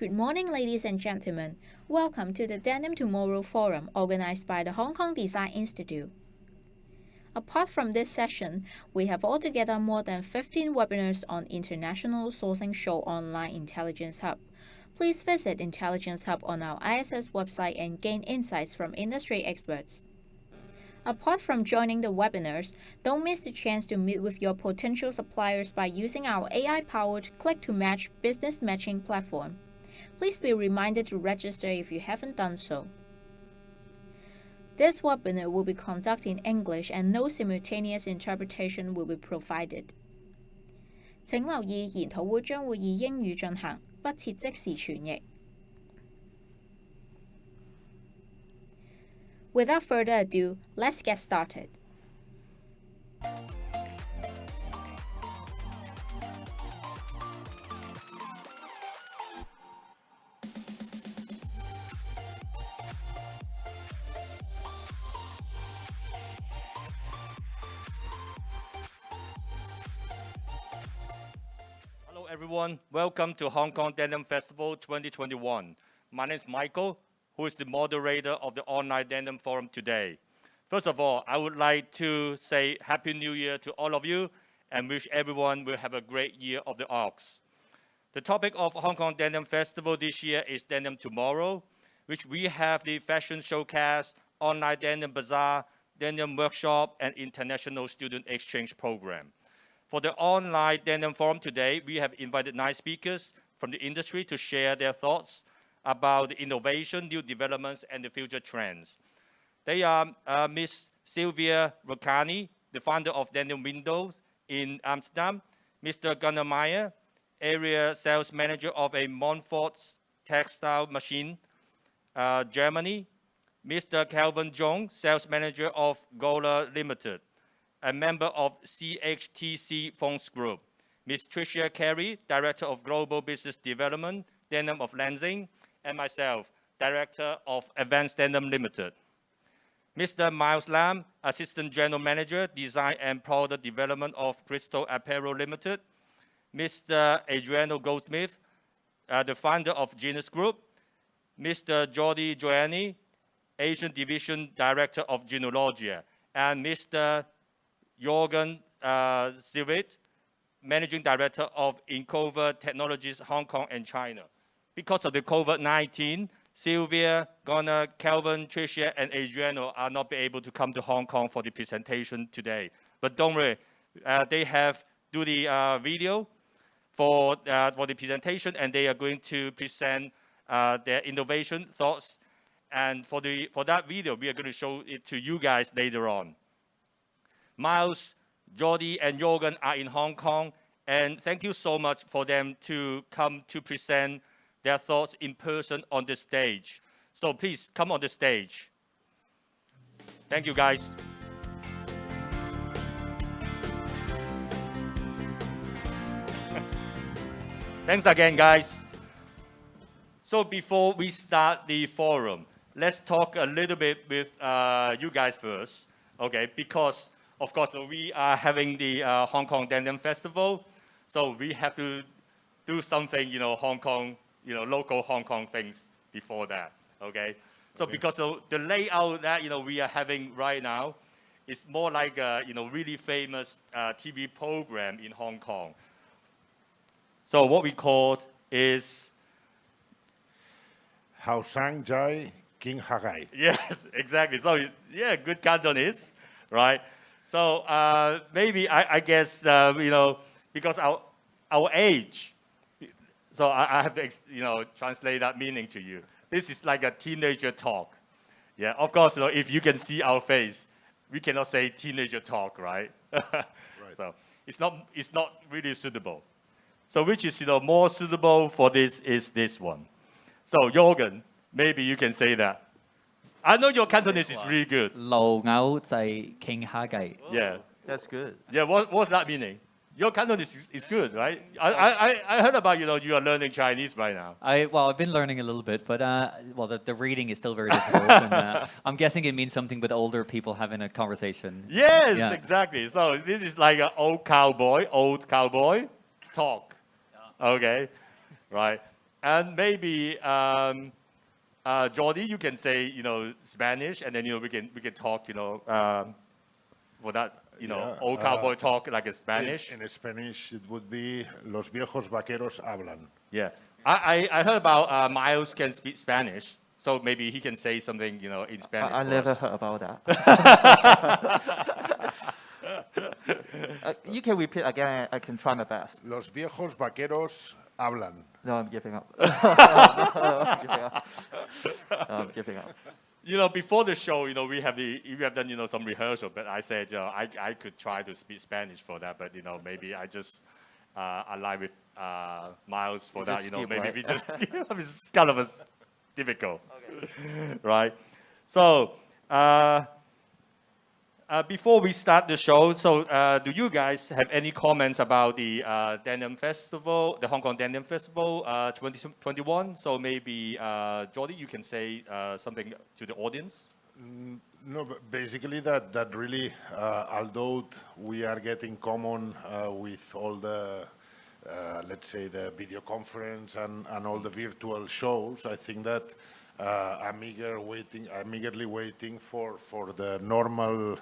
Good morning, ladies and gentlemen. Welcome to the Denim Tomorrow Forum organized by the Hong Kong Design Institute. Apart from this session, we have altogether more than 15 webinars on International Sourcing Show Online Intelligence Hub. Please visit Intelligence Hub on our ISS website and gain insights from industry experts. Apart from joining the webinars, don't miss the chance to meet with your potential suppliers by using our AI-powered Click-to-Match business matching platform. Please be reminded to register if you haven't done so. This webinar will be conducted in English and no simultaneous interpretation will be provided. 請留意研討會將會以英語進行，不設即時傳譯。Without further ado, let's get started. Hello everyone, welcome to Hong Kong Denim Festival 2021. My name is Michael, who is the moderator of the online Denim Forum today. First of all, I would like to say Happy New Year to all of you and wish everyone will have a great year of the ox. The topic of Hong Kong Denim Festival this year is Denim Tomorrow, which we have the fashion showcase, online denim bazaar, denim workshop, and international student exchange program. For the online Denim Forum today, we have invited 9 speakers from the industry to share their thoughts about the innovation, new developments, and the future trends. They are Ms. Sylvia Rocani, the founder of Denim Windows in Amsterdam, Mr. Gunnar Meyer, area sales manager of a Monforts Textilmaschinen, Germany, Mr. Kelvin Chung, sales manager of Goller Limited, a member of CHTC Phones Group, Ms. Tricia Carey, director of global business development, Denim of Lenzing, and myself, Director of Advanced Denim Limited. Mr. Miles Lam, Assistant General Manager, Design and Product Development of Crystal Apparel Limited. Mr. Adriano Goldschmied, the founder of Genious Group. Mr. Jordi Juaní, Asian Division Director of Jeanologia. And Mr. Jørgen Sevild, Managing Director of Inqova Technologies Hong Kong and China. Because of the COVID-19, Sylvia, Gunnar, Kelvin, Tricia, and Adriano are not be able to come to Hong Kong for the presentation today. But don't worry, they have do the video for the presentation, and they are going to present their innovation thoughts. And for that video, we are going to show it to you guys later on. Miles, Jordi, and Jørgen are in Hong Kong, and thank you so much for them to come to present their thoughts in person on the stage. So please come on the stage. Thank you, guys. Thanks again, guys. So before we start the forum, let's talk a little bit with you guys first, okay? Because, of course, we are having the Hong Kong Denim Festival, so we have to do something, Hong Kong, local Hong Kong things before that, okay? So because of the layout that, we are having right now, it's more like a, really famous TV program in Hong Kong. So what we call is... Hao Sang Jai King Hagai. Yes, exactly. So, yeah, good Cantonese, right? So maybe, I guess, because our age, so I have to, translate that meaning to you. This is like a teenager talk. Yeah, of course, if you can see our face, we cannot say teenager talk, right? Right. So it's not really suitable. So which is, more suitable for this is this one. So Jørgen, maybe you can say that. I know your Cantonese is really good. 路偶仔傾蝦計。 Yeah. That's good. Yeah, what's that meaning? Your Cantonese is good, right? I heard about, you are learning Chinese right now. I've been learning a little bit, but the reading is still very difficult. And, I'm guessing it means something with older people having a conversation. Yes, Yeah. exactly. So this is like an old cowboy talk. Yeah. Okay, right. And maybe Jordi, you can say Spanish, and then we can talk for that old cowboy talk like a Spanish. In Spanish, it would be Los viejos vaqueros hablan. Yeah, I heard about Miles can speak Spanish, so maybe he can say something in Spanish. I never heard about that. You can repeat again. I can try my best. Los viejos vaqueros hablan. No, I'm giving up. I'm giving up. Before the show, we have done some rehearsal, but I said I could try to speak Spanish for that, but maybe I just align with Miles for that. Skip, Maybe right? we just it's kind of difficult, right? So before we start the show, so do you guys have any comments about the Denim Festival, the Hong Kong Denim Festival 2021? So maybe Jordi, you can say something to the audience. No, but basically that really, although we are getting common with all the, let's say, the video conference and all the virtual shows, I think that I'm eagerly waiting for the normal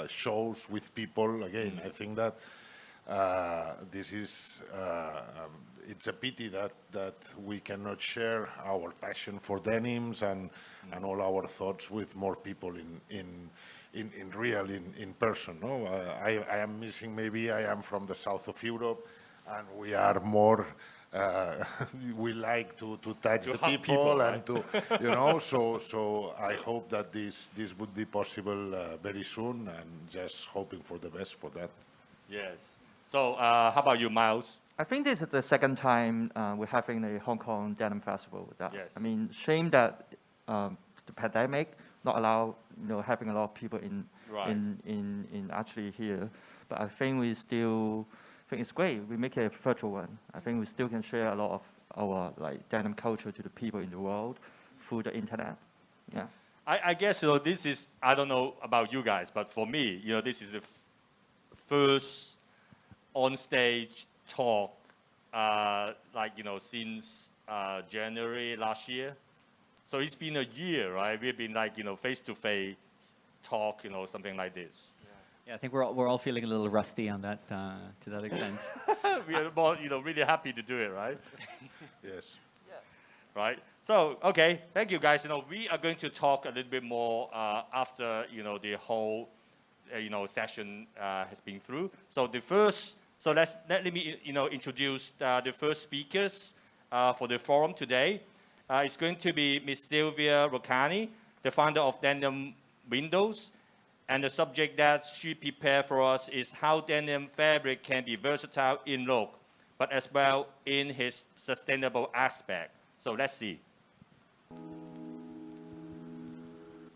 shows with people. Again, I think that this is, it's a pity that we cannot share our passion for denims and all our thoughts with more people in person. No, I am missing. Maybe I am from the south of Europe, and we are more. We like to touch the people and to, so I hope that this would be possible very soon, and just hoping for the best for that. Yes. So how about you, Miles? I think this is the second time we're having a Hong Kong Denim Festival with that. Yes. I mean, shame that the pandemic not allow having a lot of people in actually here, but I think we still. I think it's great. We make a virtual one. I think we still can share a lot of our denim culture to the people in the world through the internet. Yeah. I guess this is, I don't know about you guys, but for me, this is the first on-stage talk, since January last year. So it's been a year, right? We've been face-to-face talk, something like this. Yeah, I think we're all feeling a little rusty on that to that extent. We are more, really happy to do it, right? Yes. Yeah. Right. So, okay, thank you, guys. We are going to talk a little bit more after the whole session has been through. So let me introduce the first speakers for the forum today. It's going to be Miss Sylvia Rocani, the founder of Denim Windows. And the subject that she prepared for us is how denim fabric can be versatile in look, but as well in his sustainable aspect. So let's see.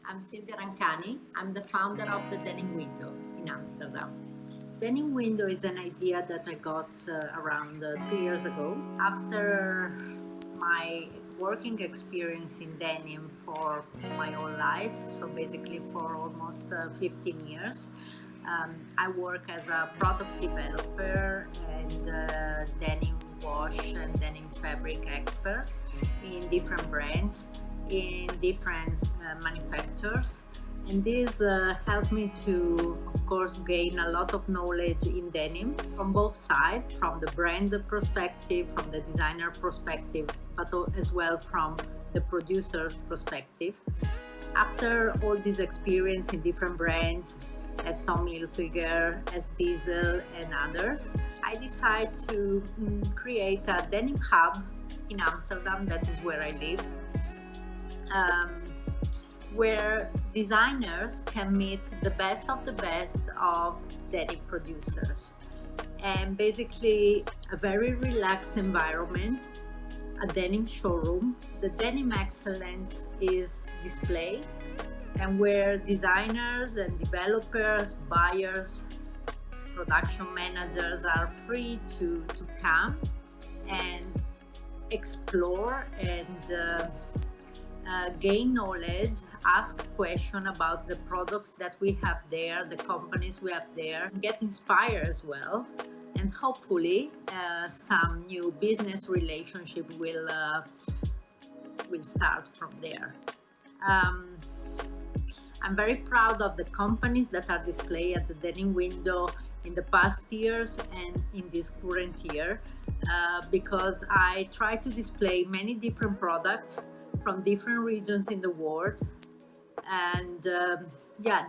I'm Sylvia Rancani. I'm the founder of the Denim Window in Amsterdam. Denim Window is an idea that I got around 3 years ago. After my working experience in denim for my whole life, so basically for almost 15 years. I work as a product developer and denim wash and denim fabric expert in different brands, in different manufacturers. And this helped me to, of course, gain a lot of knowledge in denim from both sides, from the brand perspective, from the designer perspective, but as well from the producer perspective. After all this experience in different brands, as Tommy Hilfiger, as Diesel and others, I decided to create a denim hub in Amsterdam, that is where I live, where designers can meet the best of denim producers. And basically a very relaxed environment, a denim showroom. The denim excellence is displayed, and where designers and developers, buyers, production managers are free to come and explore and gain knowledge, ask questions about the products that we have there, the companies we have there, get inspired as well, and hopefully some new business relationship will start from there. I'm very proud of the companies that are displayed at the Denim window in the past years and in this current year, because I try to display many different products from different regions in the world, and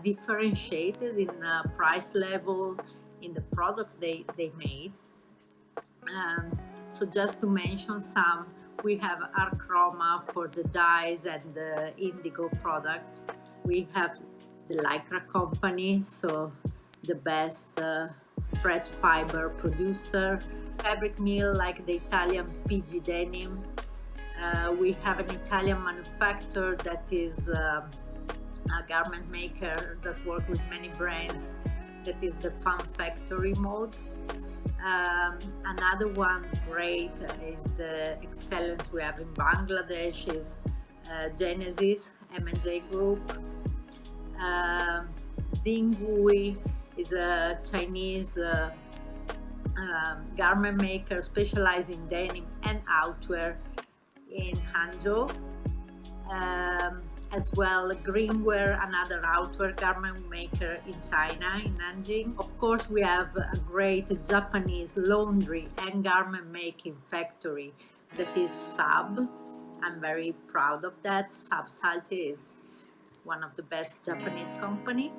differentiated in price level, in the products they made. So just to mention some, we have our chroma for the dyes and the indigo product. We have the Lycra company, so the best stretch fiber producer. Fabric mill like the Italian PG Denim. We have an Italian manufacturer that is a garment maker that works with many brands, that is the Fun Factory mode. Another one great is the excellence we have in Bangladesh is Genesis M&J Group. Dingui is a Chinese garment maker specialized in denim and outwear in Hangzhou. As well, Greenwear, another outwear garment maker in China, in Nanjing. Of course, we have a great Japanese laundry and garment making factory that is Sub. I'm very proud of that. Sub Salty is one of the best Japanese company.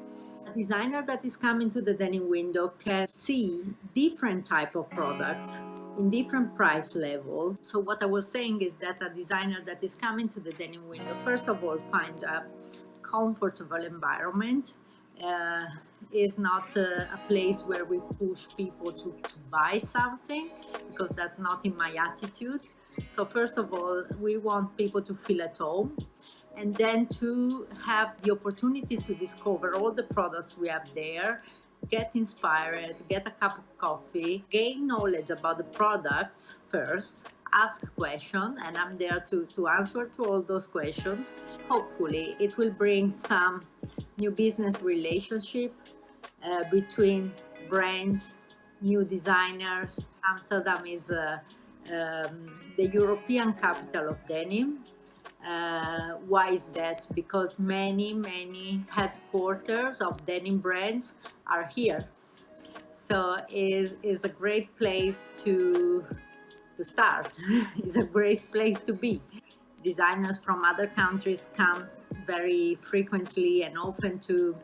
A designer that is coming to the Denim window can see different type of products in different price level. So what I was saying is that a designer that is coming to the Denim window, first of all, find a comfortable environment. Is not a place where we push people to buy something, because that's not in my attitude. So first of all, we want people to feel at home, and then to have the opportunity to discover all the products we have there, get inspired, get a cup of coffee, gain knowledge about the products first, ask questions, and I'm there to answer to all those questions. Hopefully it will bring some new business relationship between brands, new designers. Amsterdam is the European capital of denim. Why is that? Because many headquarters of denim brands are here. So it's a great place to start. It's a great place to be. Designers from other countries come very frequently and often to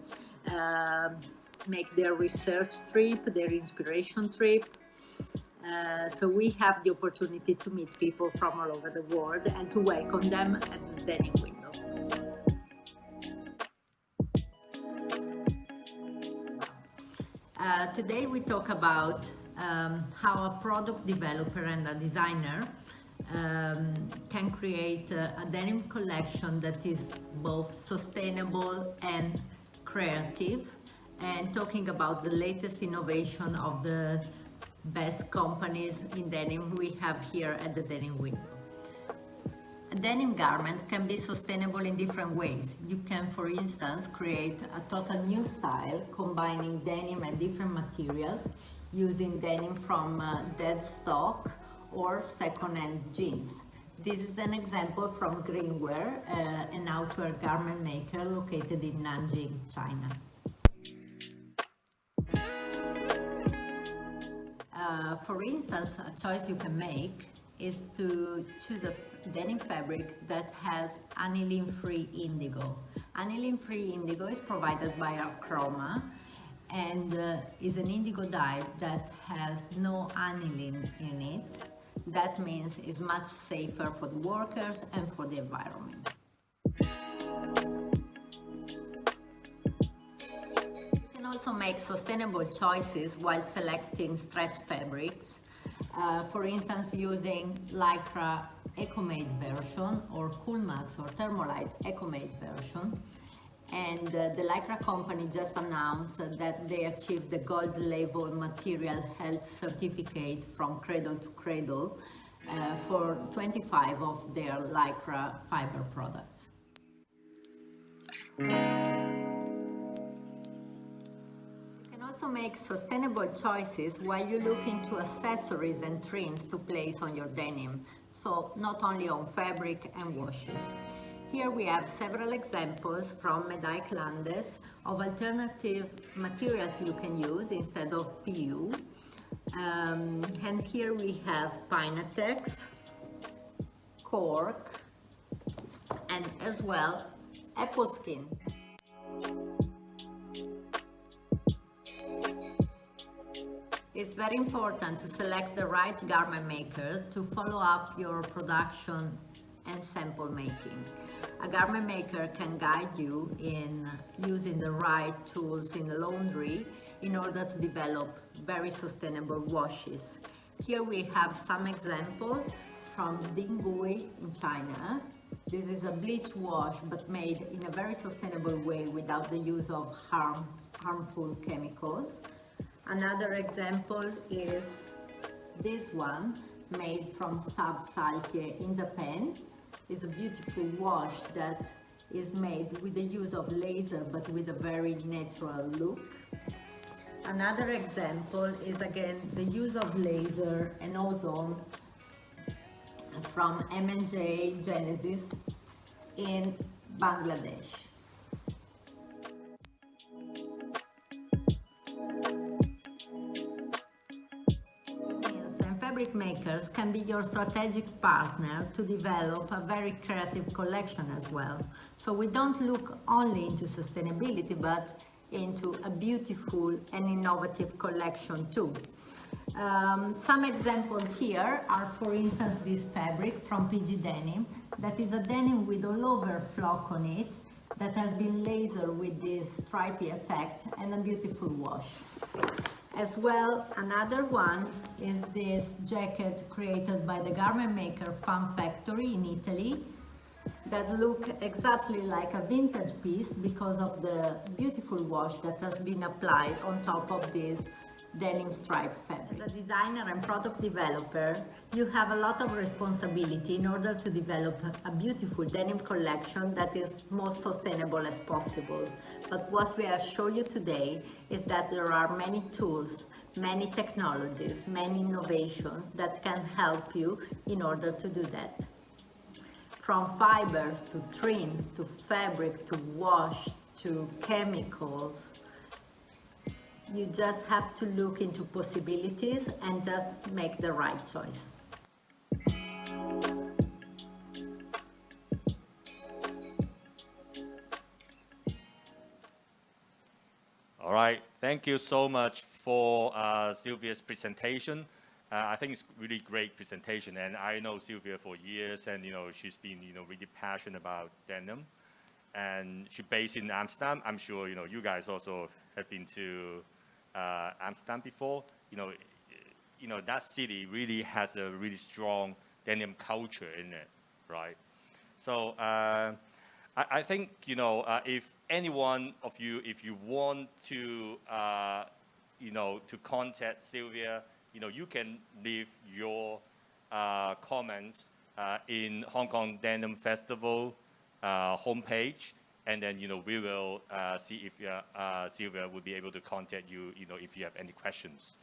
make their research trip, their inspiration trip. So we have the opportunity to meet people from all over the world and to welcome them at the Denim window. Today we talk about how a product developer and a designer can create a denim collection that is both sustainable and creative, and talking about the latest innovation of the best companies in denim we have here at the Denim window. A denim garment can be sustainable in different ways. You can, for instance, create a total new style combining denim and different materials, using denim from dead stock or second-hand jeans. This is an example from Greenwear, an outwear garment maker located in Nanjing, China. For instance, a choice you can make is to choose a denim fabric that has aniline-free indigo. Aniline-free indigo is provided by our chroma and is an indigo dye that has no aniline in it. That means it's much safer for the workers and for the environment. Also make sustainable choices while selecting stretch fabrics. For instance, using Lycra Eco-Made version or Coolmax or Thermolite Eco-Made version. And the Lycra company just announced that they achieved the gold level material health certificate from Cradle to Cradle for 25 of their Lycra fiber products. also make sustainable choices while you look into accessories and trims to place on your denim, so not only on fabric and washes. Here we have several examples from Medaille Landes of alternative materials you can use instead of PU. And here we have Pinatex, cork, and as well apple skin. It's very important to select the right garment maker to follow up your production and sample making. A garment maker can guide you in using the right tools in the laundry in order to develop very sustainable washes. Here we have some examples from Dingui in China. This is a bleach wash but made in a very sustainable way without the use of harmful chemicals. Another example is this one, made from Saltier in Japan. It's a beautiful wash that is made with the use of laser but with a very natural look. Another example is again the use of laser and ozone from M&J Genesis in Bangladesh. Fabric makers can be your strategic partner to develop a very creative collection as well. So we don't look only into sustainability, but into a beautiful and innovative collection too. Some examples here are, for instance, this fabric from PG Denim, that is a denim with all over flock on it, that has been lasered with this stripy effect and a beautiful wash. As well, another one is this jacket created by the garment maker Fan Factory in Italy, that look exactly like a vintage piece because of the beautiful wash that has been applied on top of this denim stripe fabric. As a designer and product developer, you have a lot of responsibility in order to develop a beautiful denim collection that is most sustainable as possible. But what we have shown you today is that there are many tools, many technologies, many innovations that can help you in order to do that. From fibers to trims to fabric to wash to chemicals, you just have to look into possibilities and just make the right choice. All right, thank you so much for Sylvia's presentation. I think it's really great presentation, and I know Sylvia for years, and she's been really passionate about denim, and she's based in Amsterdam. I'm sure you guys also have been to Amsterdam before. That city really has a really strong denim culture in it, right? So I think if any one of you, if you want to to contact Sylvia, you can leave your comments in Hong Kong Denim Festival homepage, and then we will see if Sylvia will be able to contact you if you have any questions,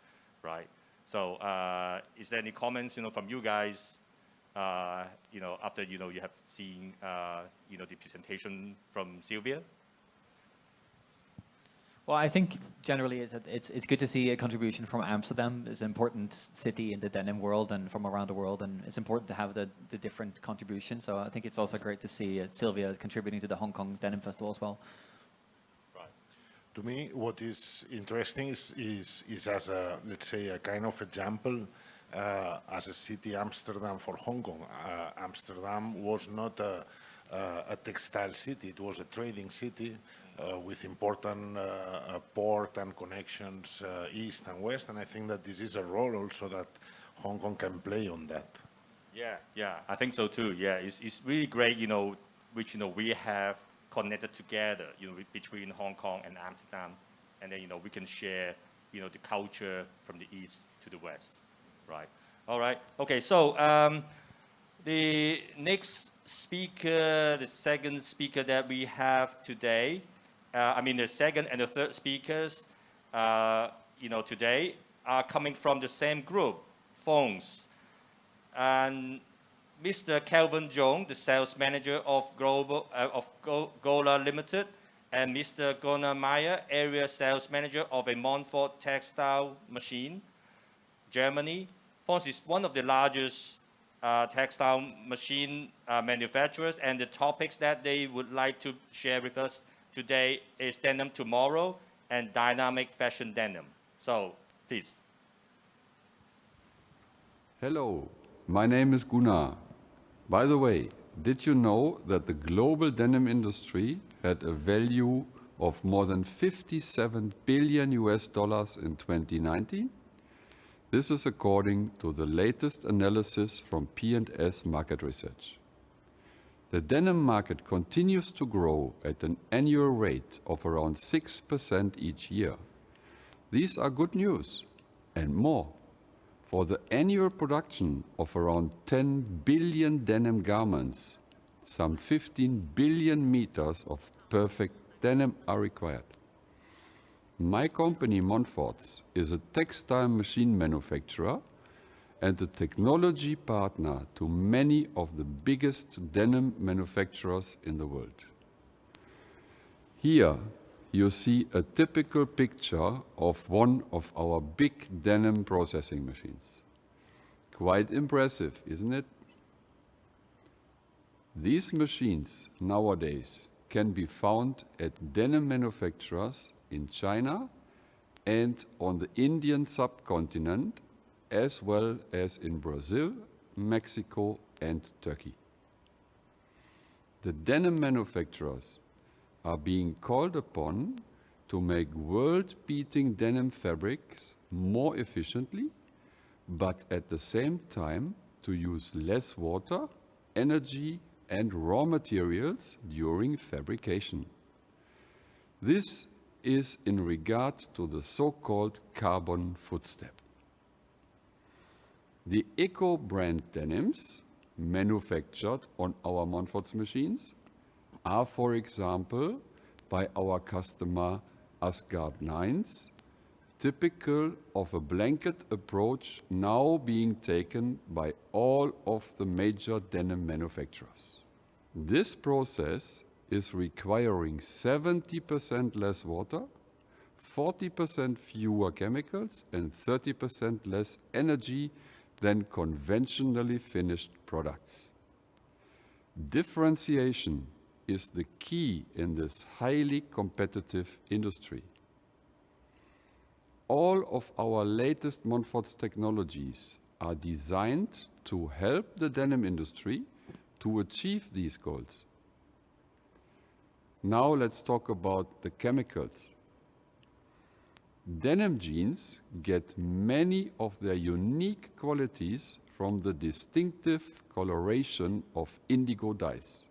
right? So is there any comments from you guys after you have seen the presentation from Sylvia? Well, I think generally it's good to see a contribution from Amsterdam. It's an important city in the denim world and from around the world, and it's important to have the different contributions. So I think it's also great to see Sylvia contributing to the Hong Kong Denim Festival as well. Right. To me, what is interesting is as a, let's say, a kind of example as a city, Amsterdam for Hong Kong. Amsterdam was not a textile city; it was a trading city. With important port and connections east and west, and I think that this is a role also that Hong Kong can play on that. Yeah, I think so too. Yeah, it's really great, which we have connected together, between Hong Kong and Amsterdam, and then we can share, the culture from the east to the west, right? All right. Okay. So the next speaker, the second speaker that we have today. The second and the third speakers, today are coming from the same group, phones. And Mr. Kelvin Chung, the sales manager of Goller Limited, and Mr. Gunnar Meyer, area sales manager of a Monforts textile machine, Germany. Monforts is one of the largest textile machine manufacturers, and the topics that they would like to share with us today is denim tomorrow and dynamic fashion denim. So, please. Hello, my name is Gunnar. By the way, did you know that the global denim industry had a value of more than $57 billion in 2019? This is according to the latest analysis from P&S Market Research. The denim market continues to grow at an annual rate of around 6% each year. These are good news and more. For the annual production of around 10 billion denim garments, some 15 billion meters of perfect denim are required. My company, Monforts, is a textile machine manufacturer and a technology partner to many of the biggest denim manufacturers in the world. Here, you see a typical picture of one of our big denim processing machines. Quite impressive, isn't it? These machines nowadays can be found at denim manufacturers in China and on the Indian subcontinent, as well as in Brazil, Mexico, and Turkey. The denim manufacturers are being called upon to make world-beating denim fabrics more efficiently, but at the same time to use less water, energy, and raw materials during fabrication. This is in regard to the so-called carbon footstep. The eco-brand denims manufactured on our Monforts machines are, for example, by our customer Asgard Nines, typical of a blanket approach now being taken by all of the major denim manufacturers. This process is requiring 70% less water, 40% fewer chemicals, and 30% less energy than conventionally finished products. Differentiation is the key in this highly competitive industry. All of our latest Monforts technologies are designed to help the denim industry to achieve these goals. Now let's talk about the chemicals. Denim jeans get many of their unique qualities from the distinctive coloration of indigo dyes.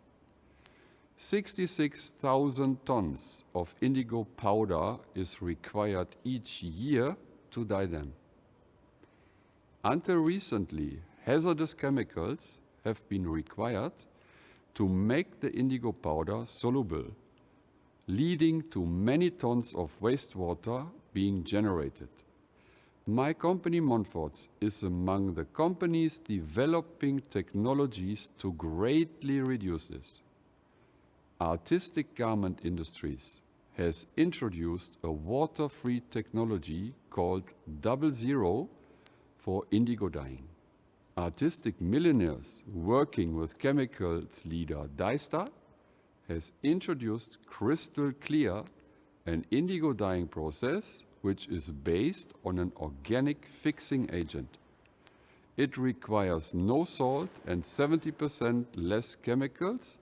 66,000 tons of indigo powder is required each year to dye them. Until recently, hazardous chemicals have been required to make the indigo powder soluble, leading to many tons of wastewater being generated. My company, Monforts, is among the companies developing technologies to greatly reduce this. Artistic Garment Industries has introduced a water-free technology called 00 for indigo dyeing. Artistic Millionaires, working with chemicals leader Dystar, has introduced Crystal Clear, an indigo dyeing process which is based on an organic fixing agent. It requires no salt and 70% less chemicals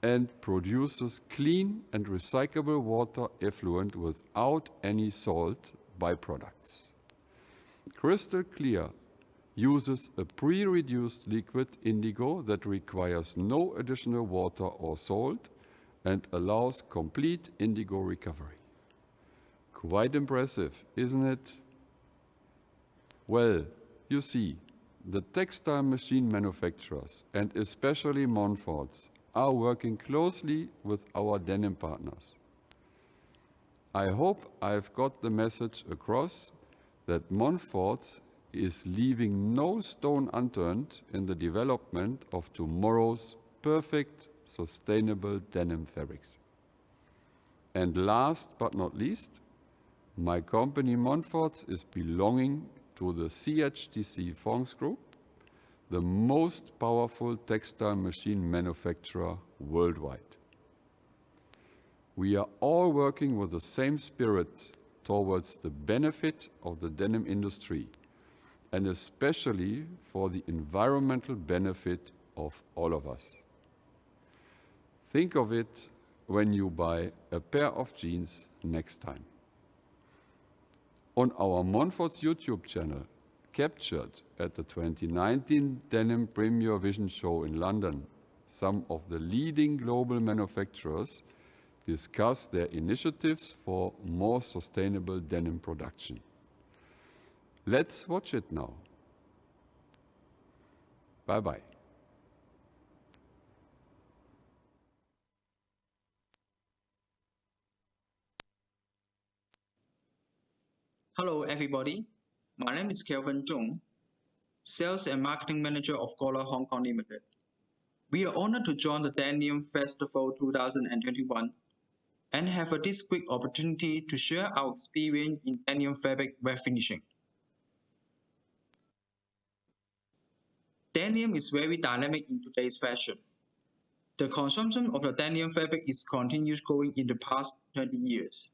and produces clean and recyclable water effluent without any salt byproducts. Crystal Clear uses a pre-reduced liquid indigo that requires no additional water or salt and allows complete indigo recovery. Quite impressive, isn't it? Well, you see, the textile machine manufacturers, and especially Monforts, are working closely with our denim partners. I hope I've got the message across that Monforts is leaving no stone unturned in the development of tomorrow's perfect, sustainable denim fabrics. And last but not least, my company Monforts is belonging to the HKTDC Fonds Group, the most powerful textile machine manufacturer worldwide. We are all working with the same spirit towards the benefit of the denim industry, and especially for the environmental benefit of all of us. Think of it when you buy a pair of jeans next time. On our Monforts YouTube channel, captured at the 2019 Denim Premier Vision Show in London, some of the leading global manufacturers discuss their initiatives for more sustainable denim production. Let's watch it now. Bye-bye. Hello everybody, my name is Kelvin Chung, Sales and Marketing Manager of Goller Hong Kong Limited. We are honored to join the Denim Festival 2021 and have this quick opportunity to share our experience in denim fabric wet finishing. Denim is very dynamic in today's fashion. The consumption of the denim fabric is continuously growing in the past 20 years.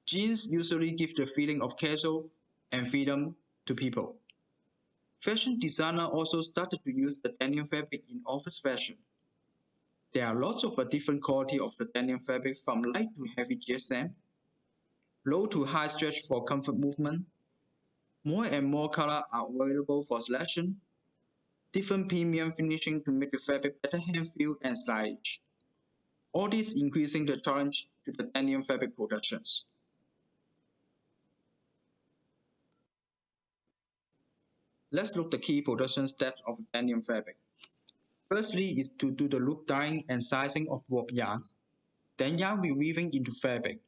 Jeans usually give the feeling of casual and freedom to people. Fashion designers also started to use the denim fabric in office fashion. There are lots of different quality of the denim fabric, from light to heavy GSM, low to high stretch for comfort movement. More and more color are available for selection. Different premium finishing to make the fabric better hand feel and stylish. All this increasing the challenge to the denim fabric productions. Let's look at the key production steps of denim fabric. Firstly is to do the loop dyeing and sizing of warp yarn. Then yarn will weaving into fabric.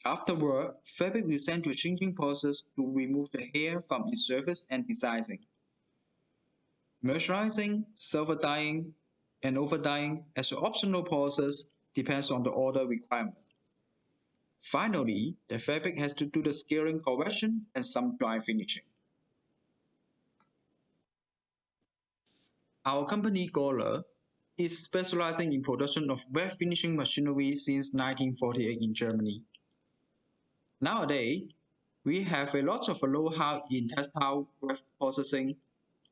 Afterward, fabric will send to a changing process to remove the hair from its surface and desizing. Mercerizing, silver dyeing, and over dyeing as an optional process depends on the order requirement. Finally, the fabric has to do the scaling correction and some dry finishing. Our company Goller is specializing in production of wet finishing machinery since 1948 in Germany. Nowadays, we have a lot of know-how in textile wet processing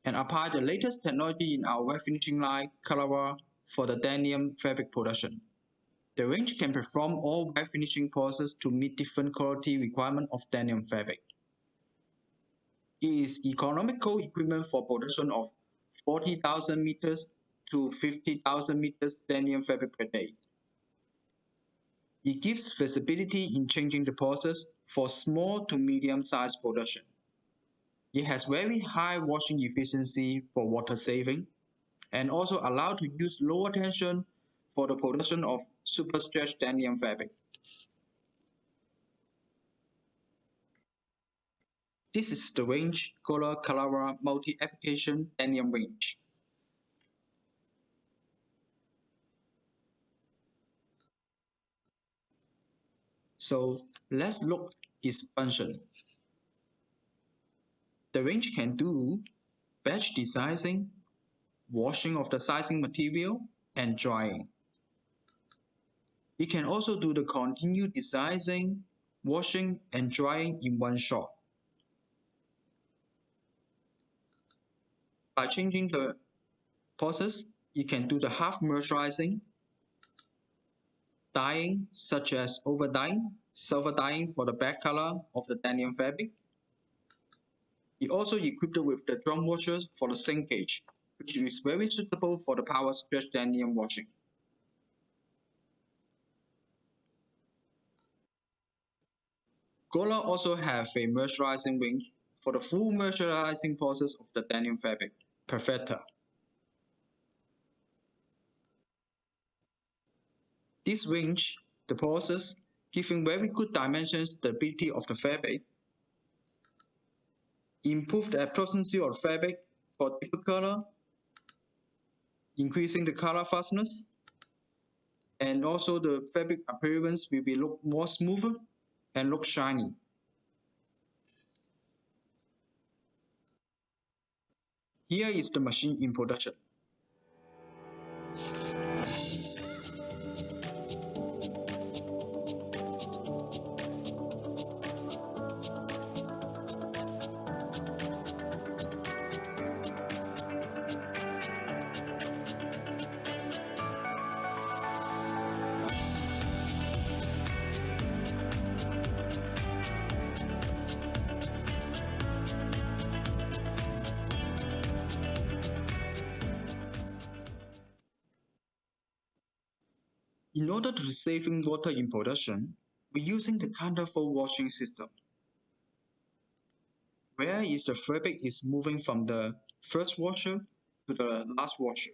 and apply the latest technology in our wet finishing line, Goller, for the denim fabric production. The range can perform all wet finishing processes to meet different quality requirements of denim fabric. It is economical equipment for production of 40,000 meters to 50,000 meters denim fabric per day. It gives flexibility in changing the process for small to medium-sized production. It has very high washing efficiency for water saving and also allow to use lower tension for the production of super stretch denim fabric. This is the range Goller multi-application denim range. So let's look at its function. The range can do batch desizing, washing of the sizing material, and drying. It can also do the continued desizing, washing, and drying in one shot. By changing the process, you can do the half mercerizing, dyeing such as over dyeing, silver dyeing for the back color of the denim fabric. It also equipped with the drum washers for the sink gauge, which is very suitable for the power stretch denim washing. Goller also have a mercerizing range for the full mercerizing process of the denim fabric, Perfetta. This range, the process, giving very good dimension stability of the fabric, improve the absorbency of the fabric for deeper color, increasing the color fastness, and also the fabric appearance will be look more smoother and look shiny. Here is the machine in production. In order to saving water in production, we're using the counterflow washing system, where is the fabric is moving from the first washer to the last washer.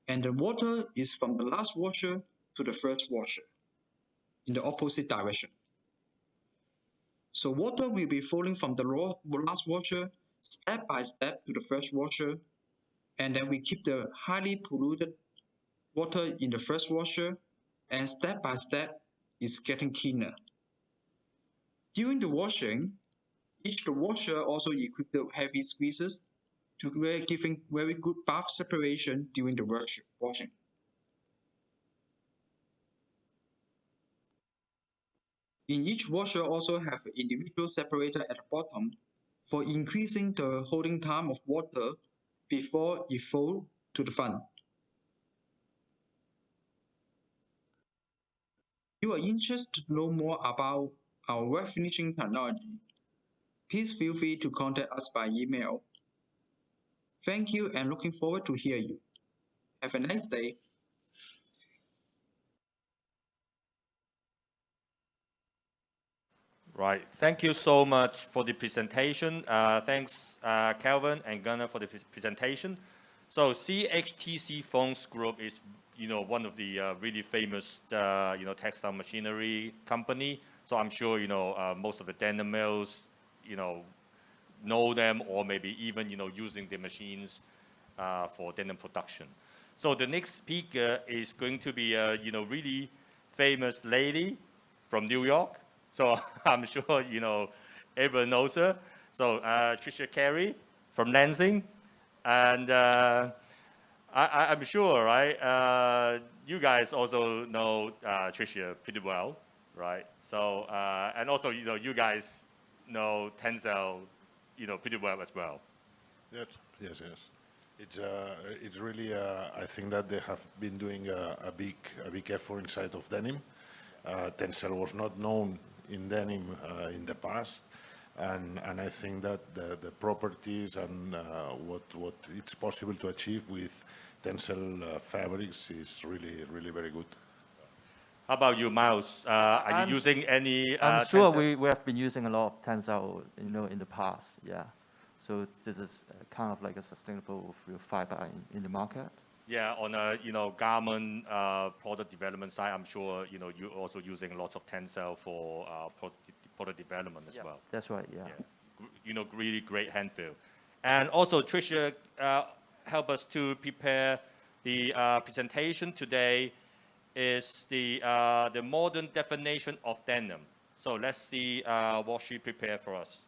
And the water is from the last washer to the first washer in the opposite direction. So water will be flowing from the last washer step by step to the first washer, and then we keep the highly polluted water in the first washer, and step by step it's getting cleaner. During the washing, each washer also equipped with heavy squeezers to giving very good bath separation during the washing. In each washer also have an individual separator at the bottom for increasing the holding time of water before it flows to the front. If you are interested to know more about our wet finishing technology, please feel free to contact us by email. Thank you and looking forward to hear you. Have a nice day. Right. Thank you so much for the presentation. Thanks, Kelvin and Gunnar, for the presentation. So CHTC Phones Group is, one of the really famous, textile machinery company. So I'm sure, most of the denim mills, know them, or maybe even, using the machines for denim production. So the next speaker is going to be a, really famous lady from New York. So I'm sure, everyone knows her. So Tricia Carey from Lenzing. And I'm sure, right, you guys also know Tricia pretty well, right? So, and also, you guys know TENCEL, pretty well as well. Yes. It's really, I think that they have been doing a big effort inside of denim. TENCEL was not known in denim in the past, and I think that the properties and what it's possible to achieve with TENCEL fabrics is really very good. How about you, Miles? Are you using any? I'm sure TENCEL? we have been using a lot of TENCEL, in the past. Yeah, so this is kind of like a sustainable fiber in the market. Yeah, on a garment product development side, I'm sure you're also using lots of TENCEL for product development as well. That's right. Yeah. Really great hand feel. And also, Tricia help us to prepare the presentation today. Is the modern definition of denim. So let's see what she prepared for us.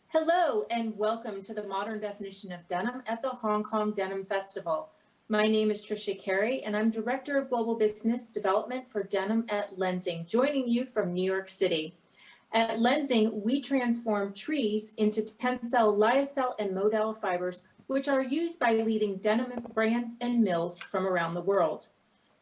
Hello and welcome to the modern definition of denim at the Hong Kong Denim Festival. My name is Tricia Carey and I'm Director of Global Business Development for Denim at Lenzing, joining you from New York City. At Lenzing, we transform trees into TENCEL, Lyocell, and Modal fibers, which are used by leading denim brands and mills from around the world.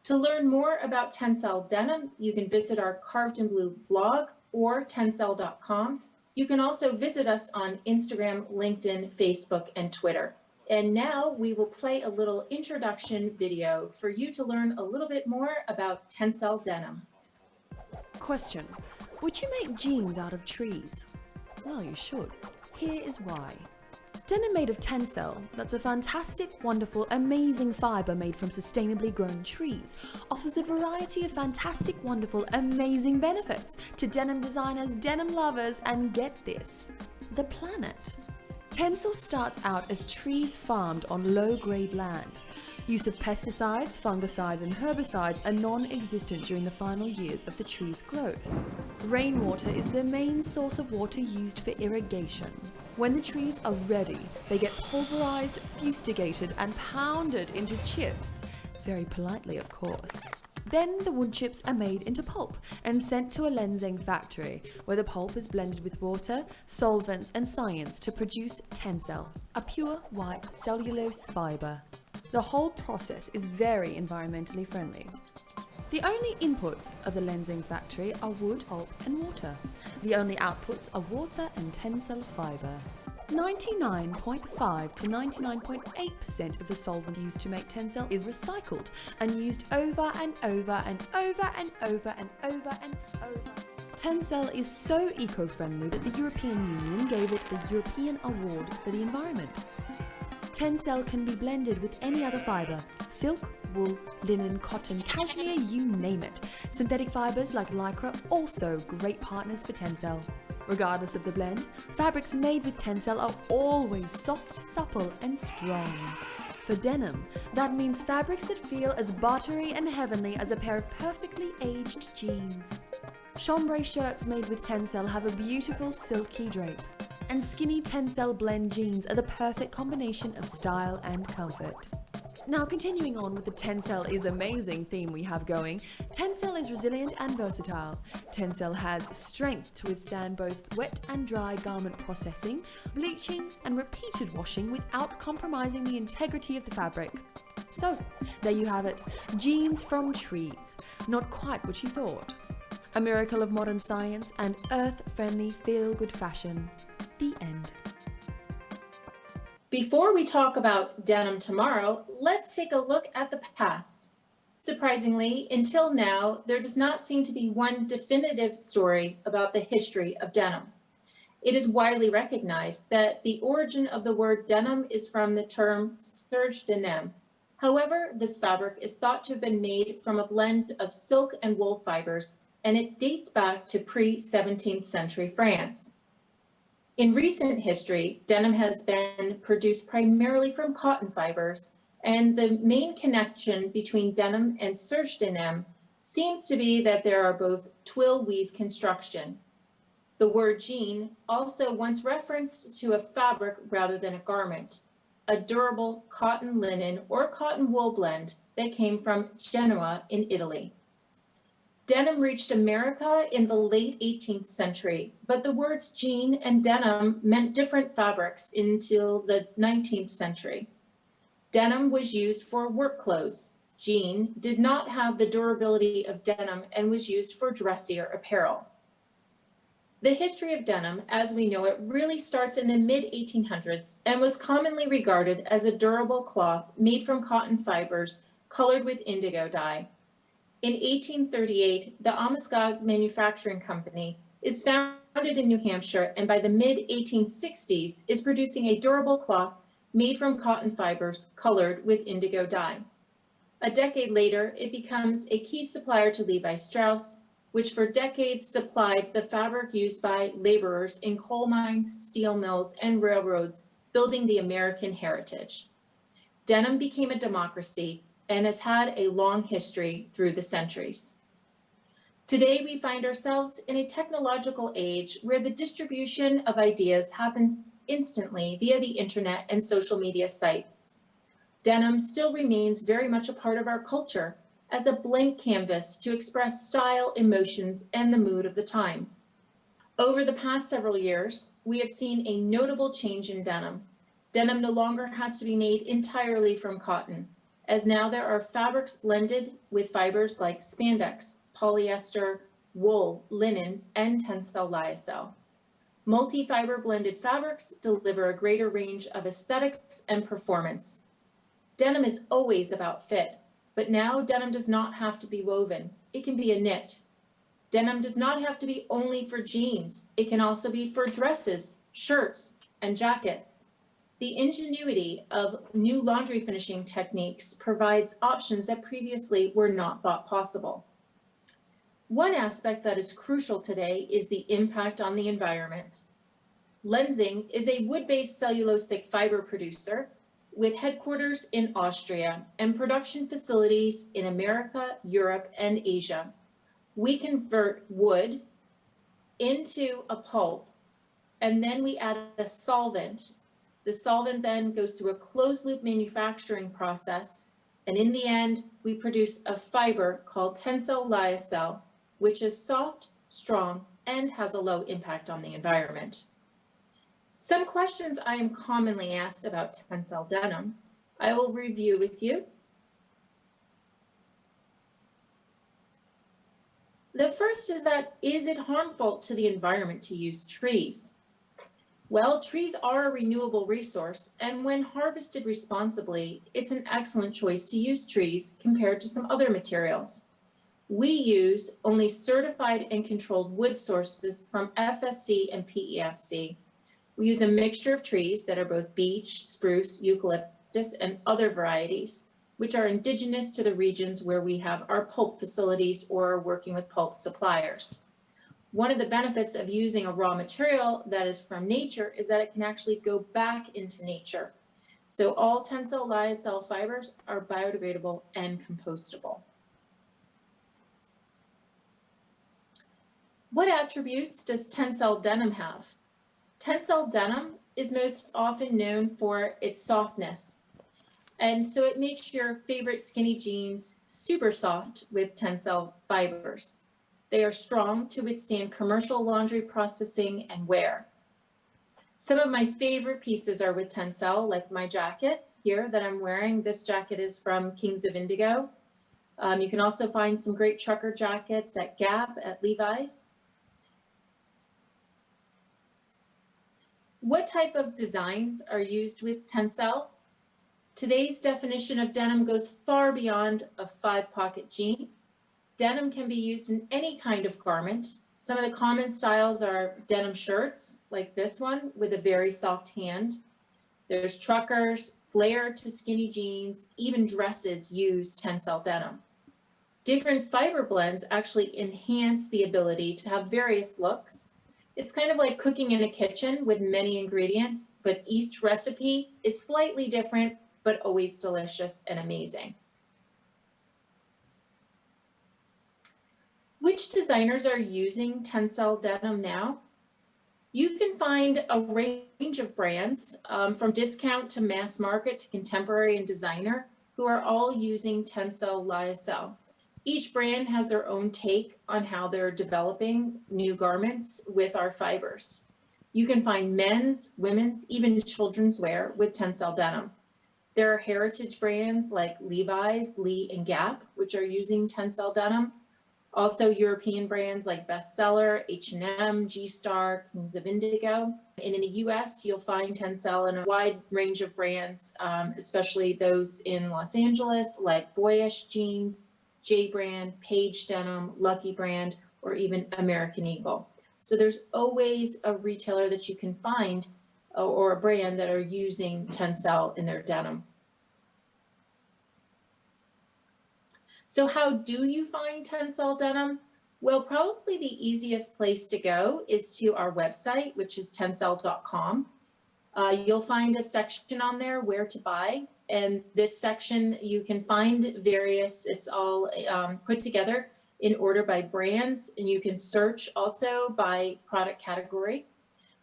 To learn more about TENCEL denim, you can visit our Carved in Blue blog or tencel.com. You can also visit us on Instagram, LinkedIn, Facebook, and Twitter. And now we will play a little introduction video for you to learn a little bit more about TENCEL denim. Question: would you make jeans out of trees? Well, you should. Here is why. Denim made of TENCEL, that's a fantastic, wonderful, amazing fibre made from sustainably grown trees, offers a variety of fantastic, wonderful, amazing benefits to denim designers, denim lovers, and get this, the planet. TENCEL starts out as trees farmed on low-grade land. Use of pesticides, fungicides and herbicides are non-existent during the final years of the tree's growth. Rainwater is the main source of water used for irrigation. When the trees are ready, they get pulverized, fustigated and pounded into chips, very politely of course. Then the wood chips are made into pulp and sent to a Lenzing factory, where the pulp is blended with water, solvents and science to produce TENCEL, a pure white cellulose fibre. The whole process is very environmentally friendly. The only inputs of the Lenzing factory are wood, pulp and water. The only outputs are water and TENCEL fibre. 99.5 to 99.8% of the solvent used to make TENCEL is recycled and used over and over and over and over and over and over. TENCEL is so eco-friendly that the European Union gave it the European Award for the Environment. TENCEL can be blended with any other fibre: silk, wool, linen, cotton, cashmere, you name it. Synthetic fibres like lycra also great partners for TENCEL. Regardless of the blend, fabrics made with TENCEL are always soft, supple and strong. For denim, that means fabrics that feel as buttery and heavenly as a pair of perfectly aged jeans. Chambray shirts made with TENCEL have a beautiful silky drape, and skinny TENCEL blend jeans are the perfect combination of style and comfort. Now, continuing on with the TENCEL is amazing theme we have going, TENCEL is resilient and versatile. TENCEL has strength to withstand both wet and dry garment processing, bleaching and repeated washing without compromising the integrity of the fabric. So, there you have it, jeans from trees. Not quite what you thought. A miracle of modern science and earth-friendly feel-good fashion. The end. Before we talk about denim tomorrow, let's take a look at the past. Surprisingly, until now, there does not seem to be one definitive story about the history of denim. It is widely recognized that the origin of the word denim is from the term serge denim. However, this fabric is thought to have been made from a blend of silk and wool fibers, and it dates back to pre-17th century France. In recent history, denim has been produced primarily from cotton fibers, and the main connection between denim and serge denim seems to be that there are both twill weave construction. The word jean also once referenced to a fabric rather than a garment, a durable cotton linen or cotton wool blend that came from Genoa in Italy. Denim reached America in the late 18th century, but the words jean and denim meant different fabrics until the 19th century. Denim was used for work clothes. Jean did not have the durability of denim and was used for dressier apparel. The history of denim, as we know it, really starts in the mid-1800s and was commonly regarded as a durable cloth made from cotton fibers colored with indigo dye. In 1838, the Amescog Manufacturing Company is founded in New Hampshire, and by the mid-1860s is producing a durable cloth made from cotton fibers colored with indigo dye. A decade later, it becomes a key supplier to Levi Strauss, which for decades supplied the fabric used by laborers in coal mines, steel mills, and railroads, building the American heritage. Denim became a democracy and has had a long history through the centuries. Today, we find ourselves in a technological age where the distribution of ideas happens instantly via the internet and social media sites. Denim still remains very much a part of our culture as a blank canvas to express style, emotions, and the mood of the times. Over the past several years, we have seen a notable change in denim. Denim no longer has to be made entirely from cotton, as now there are fabrics blended with fibers like spandex, polyester, wool, linen, and TENCEL lyocell. Multi-fiber blended fabrics deliver a greater range of aesthetics and performance. Denim is always about fit, but now denim does not have to be woven. It can be a knit. Denim does not have to be only for jeans. It can also be for dresses, shirts, and jackets. The ingenuity of new laundry finishing techniques provides options that previously were not thought possible. One aspect that is crucial today is the impact on the environment. Lenzing is a wood-based cellulosic fiber producer with headquarters in Austria and production facilities in America, Europe, and Asia. We convert wood into a pulp, and then we add a solvent. The solvent then goes through a closed-loop manufacturing process, and in the end, we produce a fiber called TENCEL Lyocell, which is soft, strong, and has a low impact on the environment. Some questions I am commonly asked about TENCEL denim, I will review with you. The first is it harmful to the environment to use trees? Well, trees are a renewable resource, and when harvested responsibly, it's an excellent choice to use trees compared to some other materials. We use only certified and controlled wood sources from FSC and PEFC. We use a mixture of trees that are both beech, spruce, eucalyptus, and other varieties, which are indigenous to the regions where we have our pulp facilities or are working with pulp suppliers. One of the benefits of using a raw material that is from nature is that it can actually go back into nature. So all TENCEL Lyocell fibers are biodegradable and compostable. What attributes does TENCEL denim have? TENCEL denim is most often known for its softness. And so it makes your favorite skinny jeans super soft with TENCEL fibers. They are strong to withstand commercial laundry processing and wear. Some of my favorite pieces are with TENCEL, like my jacket here that I'm wearing. This jacket is from Kings of Indigo. You can also find some great trucker jackets at Gap, at Levi's. What type of designs are used with TENCEL? Today's definition of denim goes far beyond a 5-pocket jean. Denim can be used in any kind of garment. Some of the common styles are denim shirts, like this one, with a very soft hand. There's truckers, flare to skinny jeans, even dresses use TENCEL denim. Different fiber blends actually enhance the ability to have various looks. It's kind of like cooking in a kitchen with many ingredients, but each recipe is slightly different, but always delicious and amazing. Which designers are using TENCEL denim now? You can find a range of brands from discount to mass market to contemporary and designer who are all using TENCEL Lyocell. Each brand has their own take on how they're developing new garments with our fibers. You can find men's, women's, even children's wear with TENCEL denim. There are heritage brands like Levi's, Lee, and Gap, which are using TENCEL denim. Also European brands like Bestseller, H&M, G-Star, Kings of Indigo. And in the US, you'll find TENCEL in a wide range of brands, especially those in Los Angeles, like Boyish Jeans, J Brand, Page Denim, Lucky Brand, or even American Eagle. So there's always a retailer that you can find or a brand that are using TENCEL in their denim. So how do you find TENCEL denim? Well, probably the easiest place to go is to our website, which is tencel.com. You'll find a section on there where to buy. And this section, you can find various, it's all put together in order by brands, and you can search also by product category.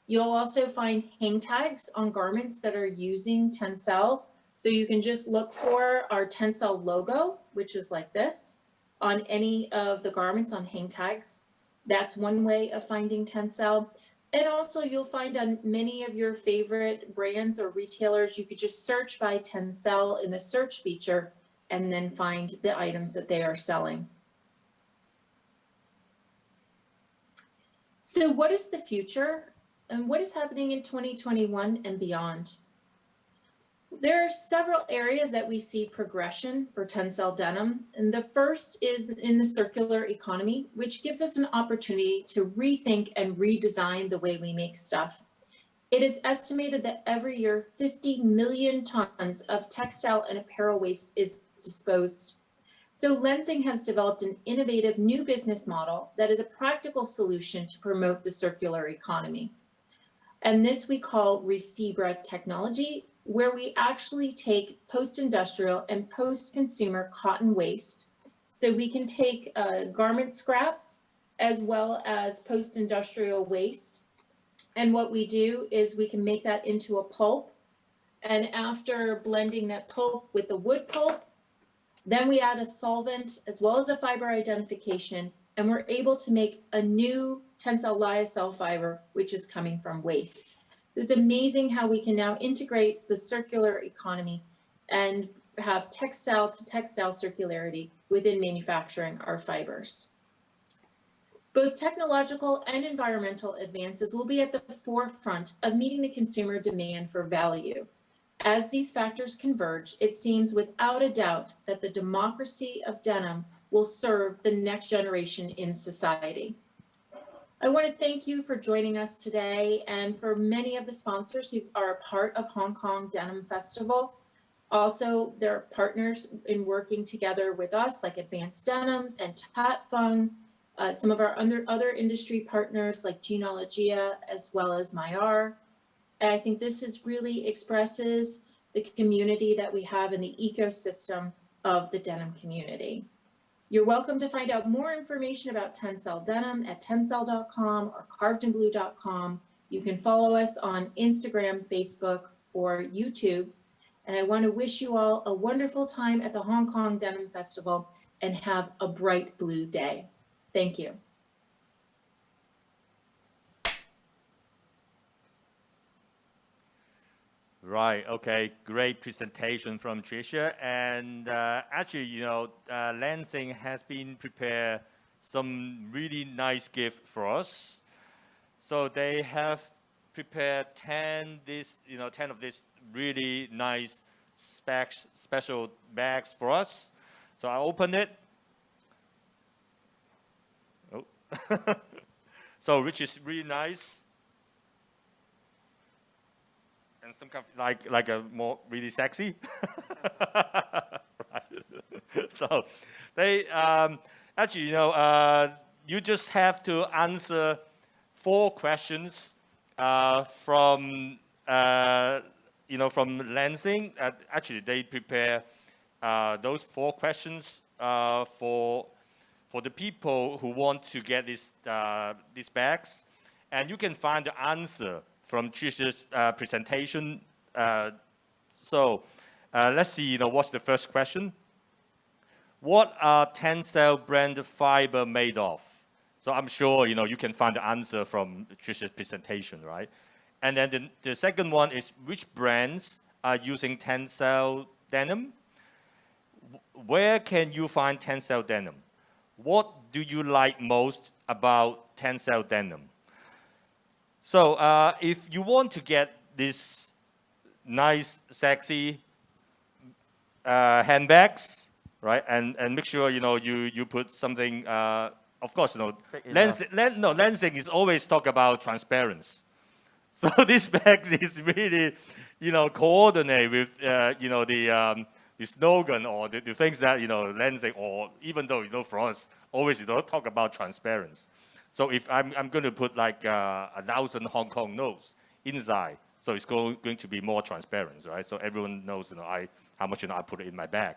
You'll also find hang tags on garments that are using TENCEL. So you can just look for our TENCEL logo, which is like this, on any of the garments on hang tags. That's one way of finding TENCEL. And also you'll find on many of your favorite brands or retailers, you could just search by TENCEL in the search feature and then find the items that they are selling. So what is the future and what is happening in 2021 and beyond? There are several areas that we see progression for TENCEL denim, and the first is in the circular economy, which gives us an opportunity to rethink and redesign the way we make stuff. It is estimated that every year 50 million tons of textile and apparel waste is disposed. So Lenzing has developed an innovative new business model that is a practical solution to promote the circular economy. And this we call Refibra technology, where we actually take post-industrial and post-consumer cotton waste. So we can take garment scraps as well as post-industrial waste. And what we do is we can make that into a pulp. And after blending that pulp with the wood pulp, then we add a solvent as well as a fiber identification, and we're able to make a new TENCEL Lyocell fiber, which is coming from waste. So it's amazing how we can now integrate the circular economy and have textile to textile circularity within manufacturing our fibers. Both technological and environmental advances will be at the forefront of meeting the consumer demand for value. As these factors converge, it seems without a doubt that the democracy of denim will serve the next generation in society. I want to thank you for joining us today and for many of the sponsors who are a part of Hong Kong Denim Festival. Also, there are partners in working together with us like Advanced Denim and Tat Fung, some of our other industry partners like Jeanologia as well as Meyer. And I think this really expresses the community that we have in the ecosystem of the denim community. You're welcome to find out more information about TENCEL Denim at tencel.com or carvedinblue.com. You can follow us on Instagram, Facebook, or YouTube. And I want to wish you all a wonderful time at the Hong Kong Denim Festival and have a bright blue day. Thank you. Right, okay, great presentation from Tricia. And actually, you know, Lenzing has been prepared some really nice gift for us. So they have prepared 10 of these really nice special bags for us. So I open it. Oh. So which is really nice. And some kind of like a more really sexy. Right. So they actually, you know, you just have to answer 4 questions from you know, from Lenzing. Actually, they prepare those 4 questions for the people who want to get these bags, and you can find the answer from Tricia's presentation. So let's see, you know, what's the first question? What are TENCEL brand fiber made of? So I'm sure, you know, you can find the answer from Tricia's presentation, right? And then the second one is, which brands are using TENCEL denim? Where can you find TENCEL denim? What do you like most about TENCEL denim? So if you want to get this nice, sexy handbags, right, and make sure, you know, you put something, of course, you know, Lenzing is always talk about transparency. So this bag is really, you know, coordinate with, you know, the slogan or the things that, you know, Lenzing, or even though, you know, for us, always, you know, talk about transparency. So if I'm going to put like 1,000 Hong Kong notes inside, so it's going to be more transparent, right? So everyone knows, you know, how much, you know, I put it in my bag.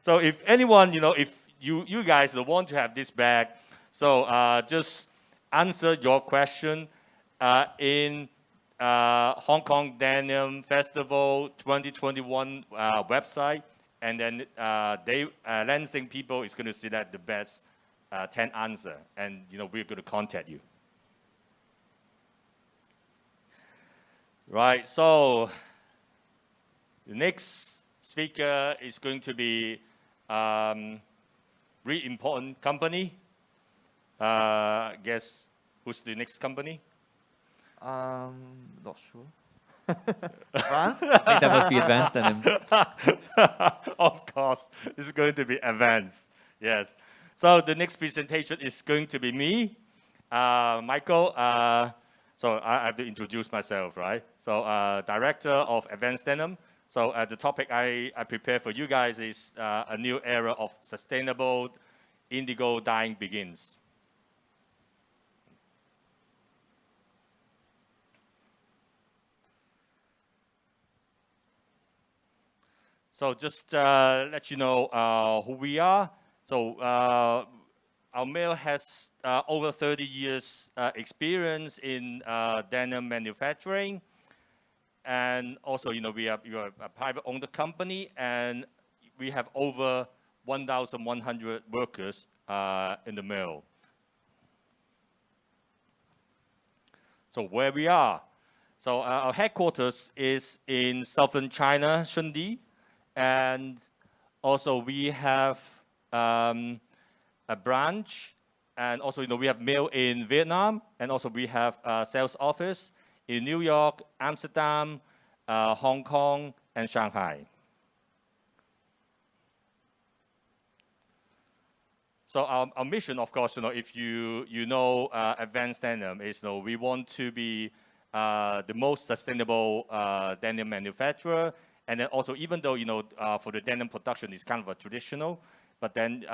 So if anyone, you know, if you guys want to have this bag, so just answer your question in Hong Kong Denim Festival 2021 website, and then Lenzing people is going to select the best 10 answer, and, you know, we're going to contact you. Right, so the next speaker is going to be really important company. Guess who's the next company? Not sure. France? I think that must be Advanced Denim. Of course, it's going to be Advanced, yes. So the next presentation is going to be me, Michael. So I have to introduce myself, right? So Director of Advanced Denim. So the topic I prepared for you guys is a new era of sustainable indigo dyeing begins. So just let you know who we are. So our mill has over 30 years experience in denim manufacturing. And also, we are a private-owned company, and we have over 1,100 workers in the mill. So where we are. So our headquarters is in southern China, Shundi. And also we have a branch, and also we have mill in Vietnam, and also we have a sales office in New York, Amsterdam, Hong Kong, and Shanghai. So our mission, of course, if you know Advanced Denim, is we want to be the most sustainable denim manufacturer. And then also, even though, for the denim production is kind of a traditional, but then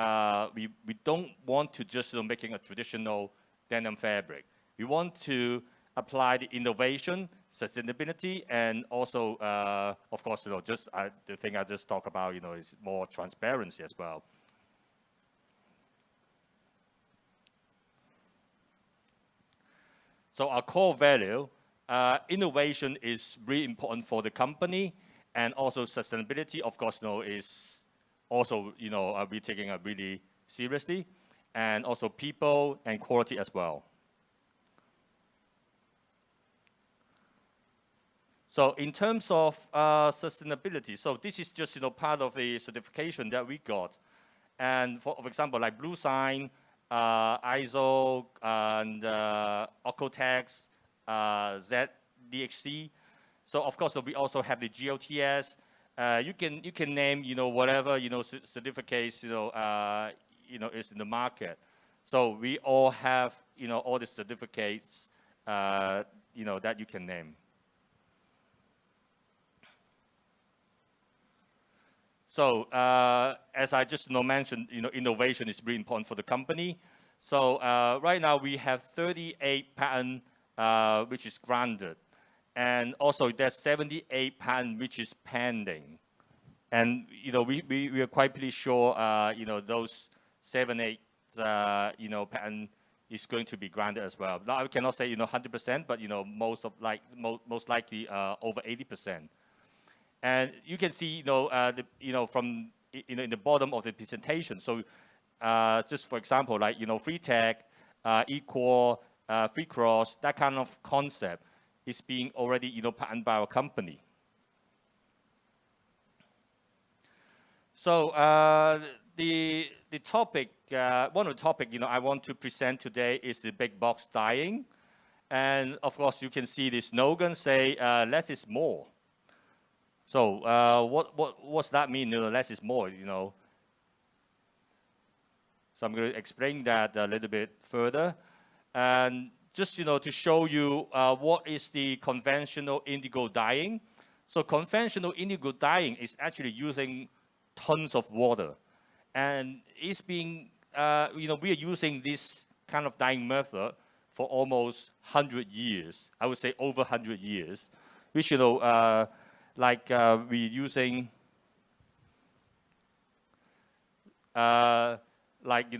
we don't want to just making a traditional denim fabric. We want to apply the innovation, sustainability, and also, of course, just the thing I just talked about, is more transparency as well. So our core value, innovation is really important for the company. And also sustainability, of course, is also, we're taking it really seriously. And also people and quality as well. So in terms of sustainability, so this is just, part of the certification that we got. And for example, like Blue Sign, ISO, and Ocotex, ZDHC. So of course, we also have the GOTS. You can name whatever certificates is in the market. So we all have all the certificates that you can name. So as I just mentioned, innovation is really important for the company. So right now we have 38 patents which is granted. And also there's 78 patents which is pending. And we are quite pretty sure those 78 patent is going to be granted as well. Now I cannot say 100%, but most likely over 80%. And you can see from in the bottom of the presentation. So just for example, like free tag, equal, free cross, that kind of concept is being already patented by our company. So the topic, one of the topic I want to present today is the big box dyeing, and of course you can see this slogan say less is more. So what's that mean? Less is more. So I'm going to explain that a little bit further, and just to show you what is the conventional indigo dyeing. So conventional indigo dyeing is actually using tons of water, and it's being we are using this kind of dyeing method for almost 100 years. I would say over 100 years, which like we're using like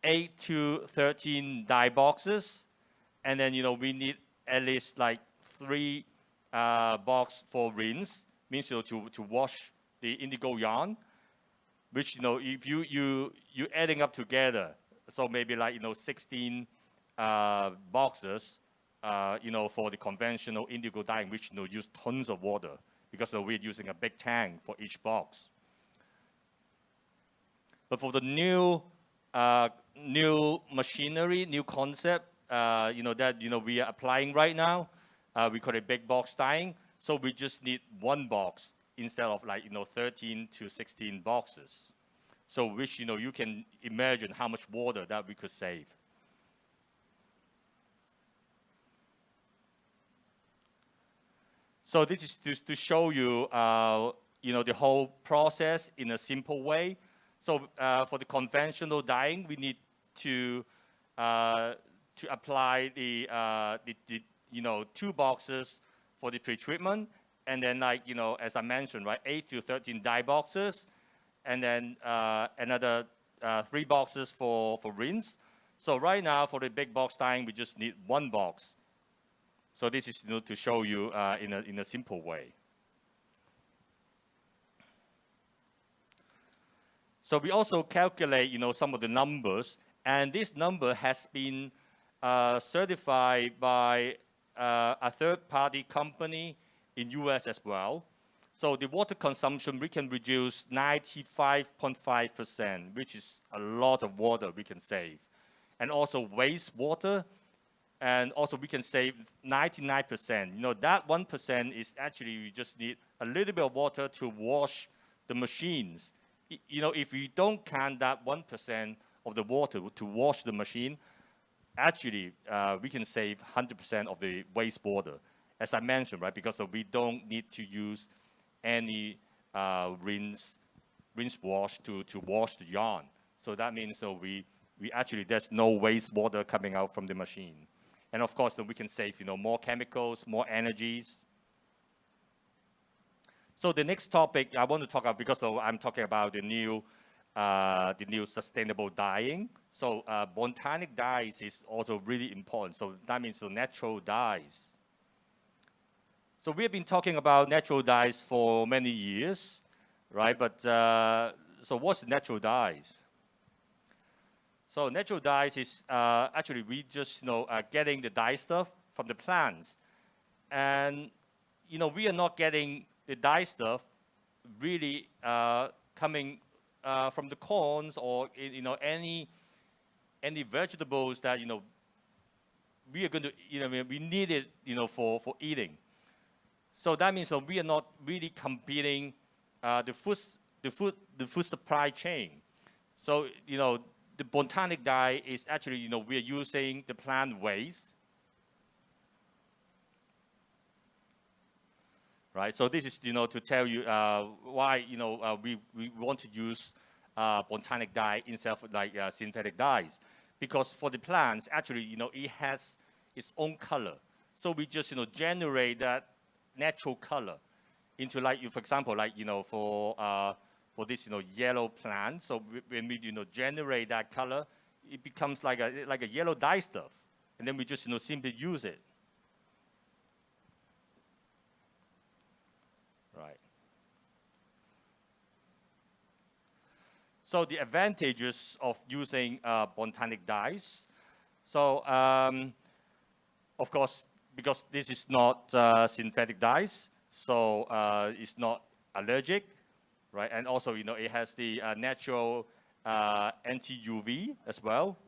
8 to 13 dye boxes. And then, we need at least like 3 box for rinse, means, to wash the indigo yarn, which, if you're adding up together, so maybe like, 16 boxes, for the conventional indigo dyeing, which, use tons of water, because we're using a big tank for each box. But for the new machinery, new concept, that we are applying right now, we call it big box dyeing. So we just need 1 box instead of like 13 to 16 boxes. So which you can imagine how much water that we could save. So this is to show you, you know, the whole process in a simple way. So for the conventional dyeing, we need to apply the you know, 2 boxes for the pre-treatment, and then, like, you know, as I mentioned, right, 8 to 13 dye boxes, and then another 3 boxes for rinse. So right now for the big box dyeing, we just need 1 box. So this is, you know, to show you in a simple way. So we also calculate, you know, some of the numbers, and this number has been certified by a third-party company in US as well. So the water consumption, we can reduce 95.5%, which is a lot of water we can save. And also wastewater, and also we can save 99%. You know, that 1% is actually, you just need a little bit of water to wash the machines. You know, if you don't count that 1% of the water to wash the machine, actually, we can save 100% of the wastewater, as I mentioned, right? Because we don't need to use any rinse wash to wash the yarn. So that means we actually, there's no wastewater coming out from the machine. And of course, we can save, you know, more chemicals, more energies. So the next topic I want to talk about, because I'm talking about the new sustainable dyeing. So botanic dyes is also really important. So that means the natural dyes. So we have been talking about natural dyes for many years, right? But so what's natural dyes? So natural dyes is actually, we just, you know, getting the dye stuff from the plants. And, you know, we are not getting the dye stuff really coming from the corns or, you know, any vegetables that, you know, we are going to, you know, we need it, you know, for eating. So that means we are not really competing the food supply chain. So, you know, the botanic dye is actually, you know, we are using the plant waste. Right, so this is, you know, to tell you why, you know, we want to use botanic dye instead of like synthetic dyes, because for the plants, actually, you know, it has its own color. So we just, you know, generate that natural color into, like, for example, like, you know, for this, you know, yellow plant. So when we, you know, generate that color, it becomes like a yellow dye stuff, and then we just, you know, simply use it. Right. So the advantages of using botanic dyes. So of course, because this is not synthetic dyes, so it's not allergic, right? And also, you know, it has the natural anti-UV as well.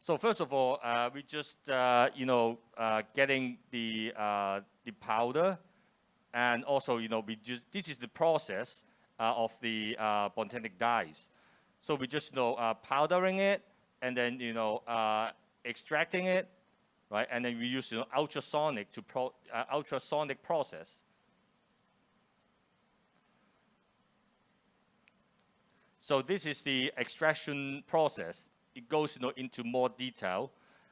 So first of all, we just, you know, getting the powder, and also, you know, this is the process of the botanic dyes. So we just, you know, powdering it, and then, you know, extracting it, right? And then we use, you know, ultrasonic process. So this is the extraction process. It goes, you know, into more detail,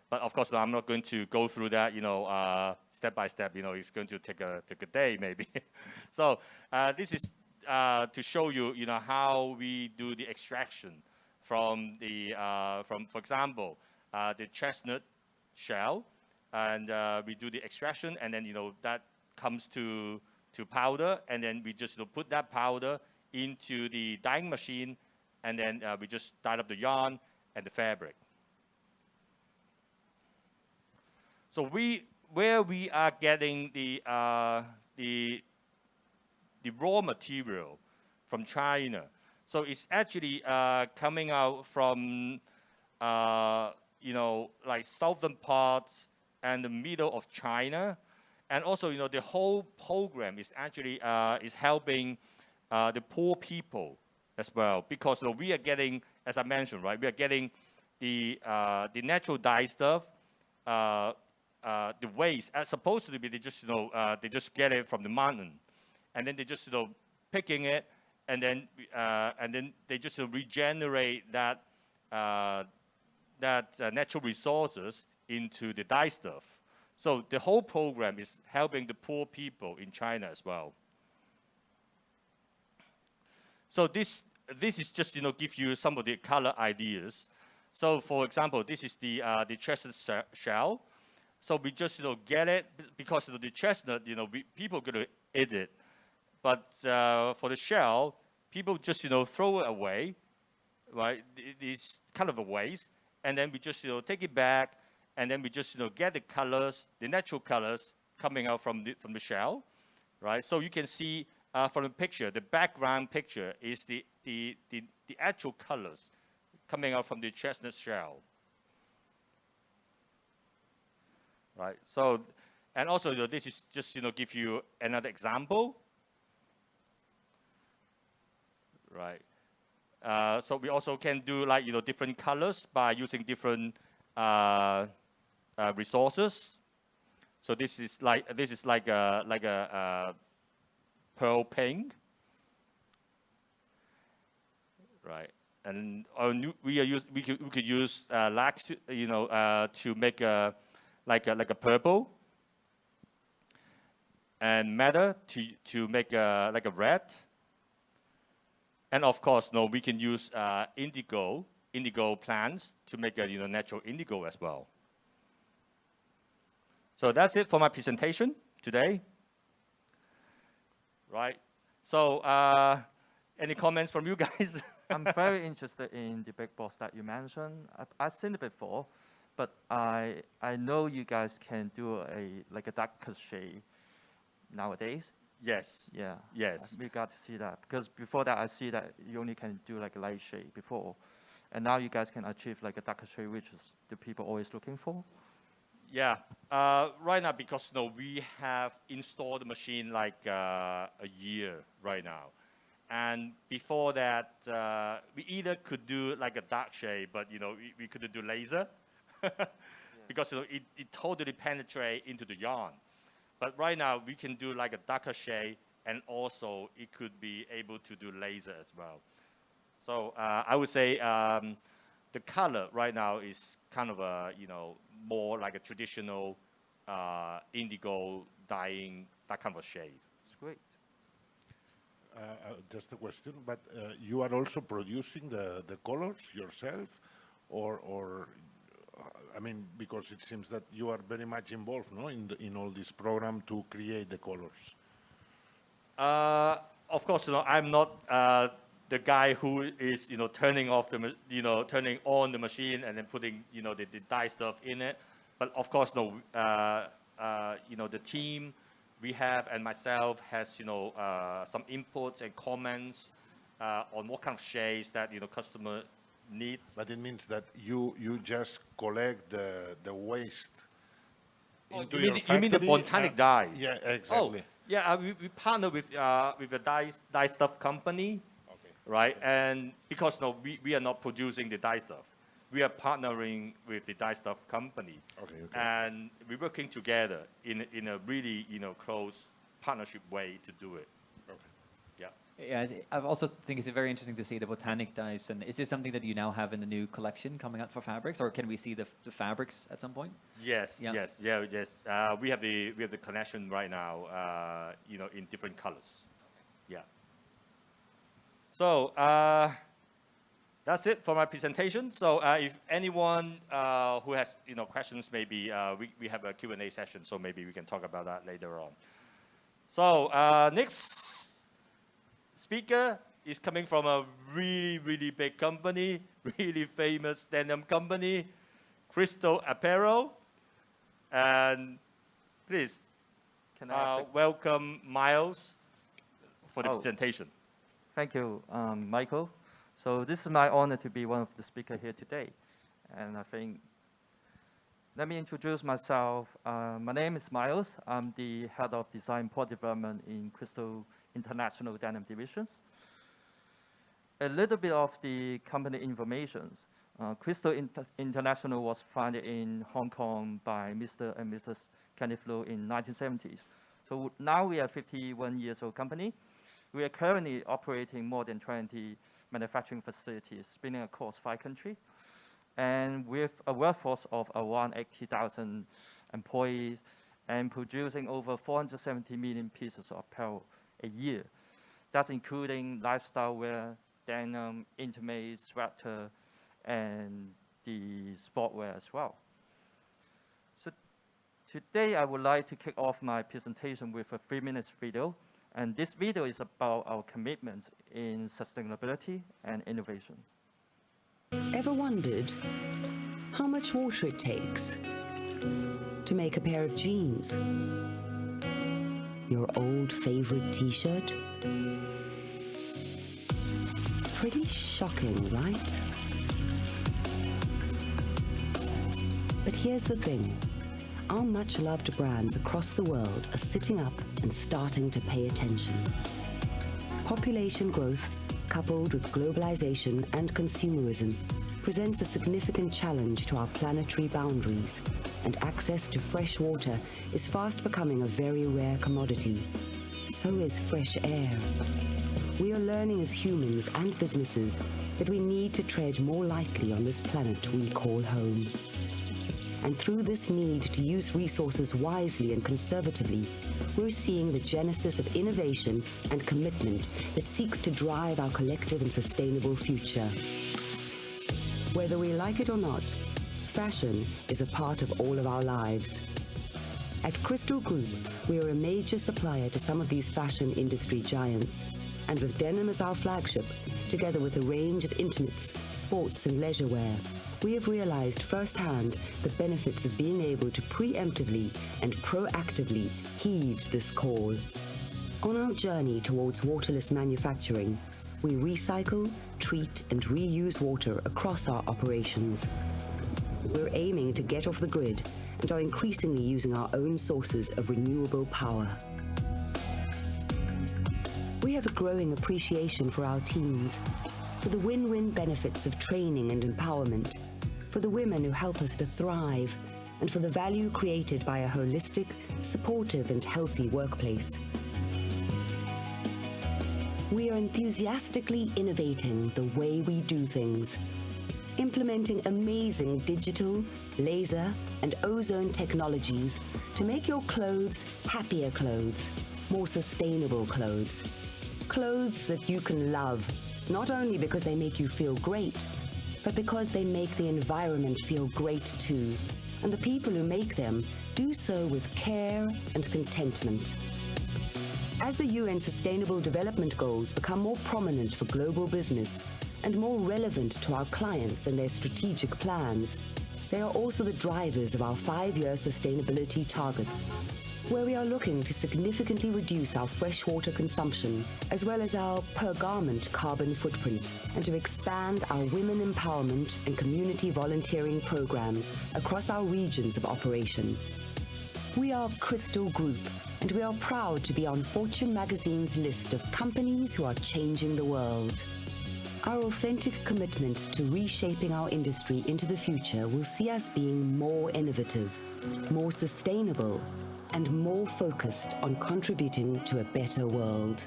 but of course, I'm not going to go through that, you know, step by step. You know, it's going to take a day maybe. So this is to show you, you know, how we do the extraction from the for example, the chestnut shell, and we do the extraction, and then, you know, that comes to powder, and then we just, you know, put that powder into the dyeing machine, and then we just dye up the yarn and the fabric. So where we are getting the raw material from China. So it's actually coming out from you know, like southern parts and the middle of China, and also, you know, the whole program is actually is helping the poor people as well, because, you know, we are getting, as I mentioned, right, we are getting the natural dye stuff, the waste, as supposed to be, they just, they just get it from the mountain, and then they just, picking it, and then they just regenerate that natural resources into the dye stuff. So the whole program is helping the poor people in China as well. So this is just, give you some of the color ideas. So for example, this is the chestnut shell. So we just, get it because of the chestnut, people are going to eat it. But for the shell, people just, throw it away, right? It's kind of a waste. And then we just, take it back, and then we just, get the colors, the natural colors coming out from the shell, right? So you can see from the picture, the background picture is the actual colors coming out from the chestnut shell, right? So, and also this is just, give you another example, right? So we also can do like, different colors by using different resources. So this is like a pearl pink, right? And we could use lax, to make like a purple, and madder to make like a red. And of course, we can use indigo plants to make a natural indigo as well. So that's it for my presentation today. Right. So any comments from you guys? I'm very interested in the big box that you mentioned. I've seen it before, but I know you guys can do like a darker shade nowadays. Yes. Yeah. Yes. We got to see that, because before that I see that you only can do like a light shade before, and now you guys can achieve like a darker shade, which is the people always looking for. Yeah. Right now, because we have installed the machine like a year right now, and before that we either could do like a dark shade, but we couldn't do laser because it totally penetrates into the yarn. But right now, we can do like a darker shade, and also it could be able to do laser as well. So I would say the color right now is kind of a, more like a traditional indigo dyeing, that kind of a shade. It's great. Just a question, but you are also producing the colors yourself, or I mean, because it seems that you are very much involved, in all this program to create the colors. Of course, I'm not the guy who is, turning on the machine and then putting, the dye stuff in it. But of course, the team we have and myself has, some inputs and comments on what kind of shades that, customer needs. But it means that you just collect the waste into your factory. You mean the botanic dyes? Yeah, exactly. Oh, yeah, we partner with a dye stuff company, okay, right? And because we are not producing the dye stuff, we are partnering with the dye stuff company. Okay. And we're working together in a really close partnership way to do it. Okay. Yeah. Yeah, I also think it's very interesting to see the botanic dyes. And is this something that you now have in the new collection coming out for fabrics, or can we see the fabrics at some point? Yes, yeah. Yes. We have the collection right now, in different colors. Yeah. So that's it for my presentation. So if anyone who has questions, maybe we have a Q&A session, so maybe we can talk about that later on. So next speaker is coming from a really big company, really famous denim company, Crystal Apparel. And please welcome Miles for the presentation. Thank you, Michael. So this is my honor to be one of the speakers here today. And I think, let me introduce myself. My name is Miles. I'm the head of design product development in Crystal International Denim Divisions. A little bit of the company information. Crystal International was founded in Hong Kong by Mr. and Mrs. Kenneth Low in 1970s. So now we are a 51 years old company. We are currently operating more than 20 manufacturing facilities spanning across 5 countries. And with a workforce of around 80,000 employees and producing over 470 million pieces of apparel a year. That's including lifestyle wear, denim, intimate, sweater, and the sportwear as well. So today I would like to kick off my presentation with a 3-minute video. And this video is about our commitment in sustainability and innovation. Ever wondered how much water it takes to make a pair of jeans? Your old favorite t-shirt? Pretty shocking, right? But here's the thing. Our much-loved brands across the world are sitting up and starting to pay attention. Population growth, coupled with globalization and consumerism, presents a significant challenge to our planetary boundaries, and access to fresh water is fast becoming a very rare commodity. So is fresh air. We are learning as humans and businesses that we need to tread more lightly on this planet we call home. And through this need to use resources wisely and conservatively, we're seeing the genesis of innovation and commitment that seeks to drive our collective and sustainable future. Whether we like it or not, fashion is a part of all of our lives. At Crystal Group, we are a major supplier to some of these fashion industry giants. And with denim as our flagship, together with a range of intimates, sports and leisure wear, we have realized firsthand the benefits of being able to preemptively and proactively heed this call. On our journey towards waterless manufacturing, we recycle, treat and reuse water across our operations. We're aiming to get off the grid and are increasingly using our own sources of renewable power. We have a growing appreciation for our teams, for the win-win benefits of training and empowerment, for the women who help us to thrive, and for the value created by a holistic, supportive and healthy workplace. We are enthusiastically innovating the way we do things, implementing amazing digital, laser and ozone technologies to make your clothes happier clothes, more sustainable clothes. Clothes that you can love, not only because they make you feel great, but because they make the environment feel great too. And the people who make them do so with care and contentment. As the UN Sustainable Development Goals become more prominent for global business and more relevant to our clients and their strategic plans, they are also the drivers of our 5-year sustainability targets, where we are looking to significantly reduce our freshwater consumption, as well as our per-garment carbon footprint, and to expand our women empowerment and community volunteering programs across our regions of operation. We are Crystal Group, and we are proud to be on Fortune magazine's list of companies who are changing the world. Our authentic commitment to reshaping our industry into the future will see us being more innovative, more sustainable, and more focused on contributing to a better world.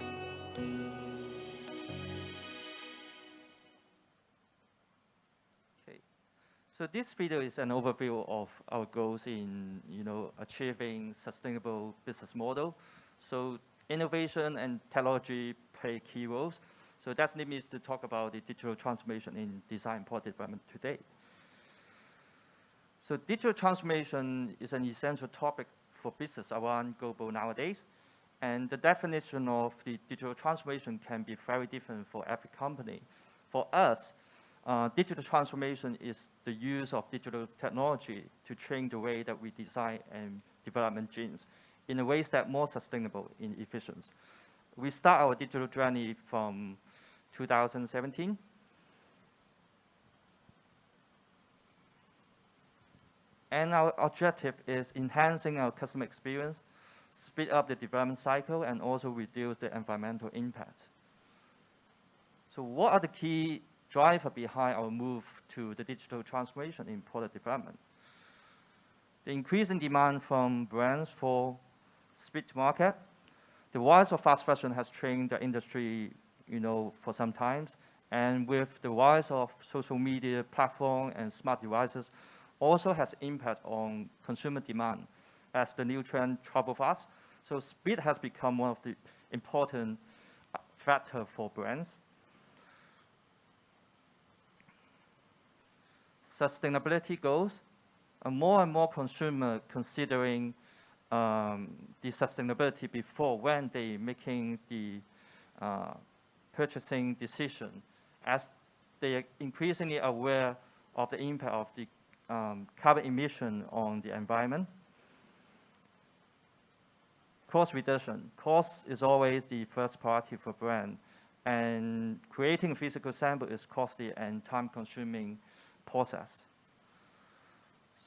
Okay, so this video is an overview of our goals in achieving sustainable business model. So innovation and technology play key roles. So that leads me to talk about the digital transformation in design and product development today. So digital transformation is an essential topic for business around global nowadays. And the definition of the digital transformation can be very different for every company. For us, digital transformation is the use of digital technology to change the way that we design and develop jeans in a ways that are more sustainable and efficient. We start our digital journey from 2017. And our objective is enhancing our customer experience, speed up the development cycle, and also reduce the environmental impact. So what are the key driver behind our move to the digital transformation in product development. The increasing demand from brands for speed to market. The rise of fast fashion has trained the industry, for some time. And with the rise of social media platform and smart devices, also has impact on consumer demand as the new trend travel fast. So speed has become one of the important factor for brands. Sustainability goals. More and more consumer considering the sustainability before when they making the purchasing decision, as they are increasingly aware of the impact of the carbon emission on the environment. Cost reduction. Cost is always the first priority for brand, and creating a physical sample is costly and time-consuming process.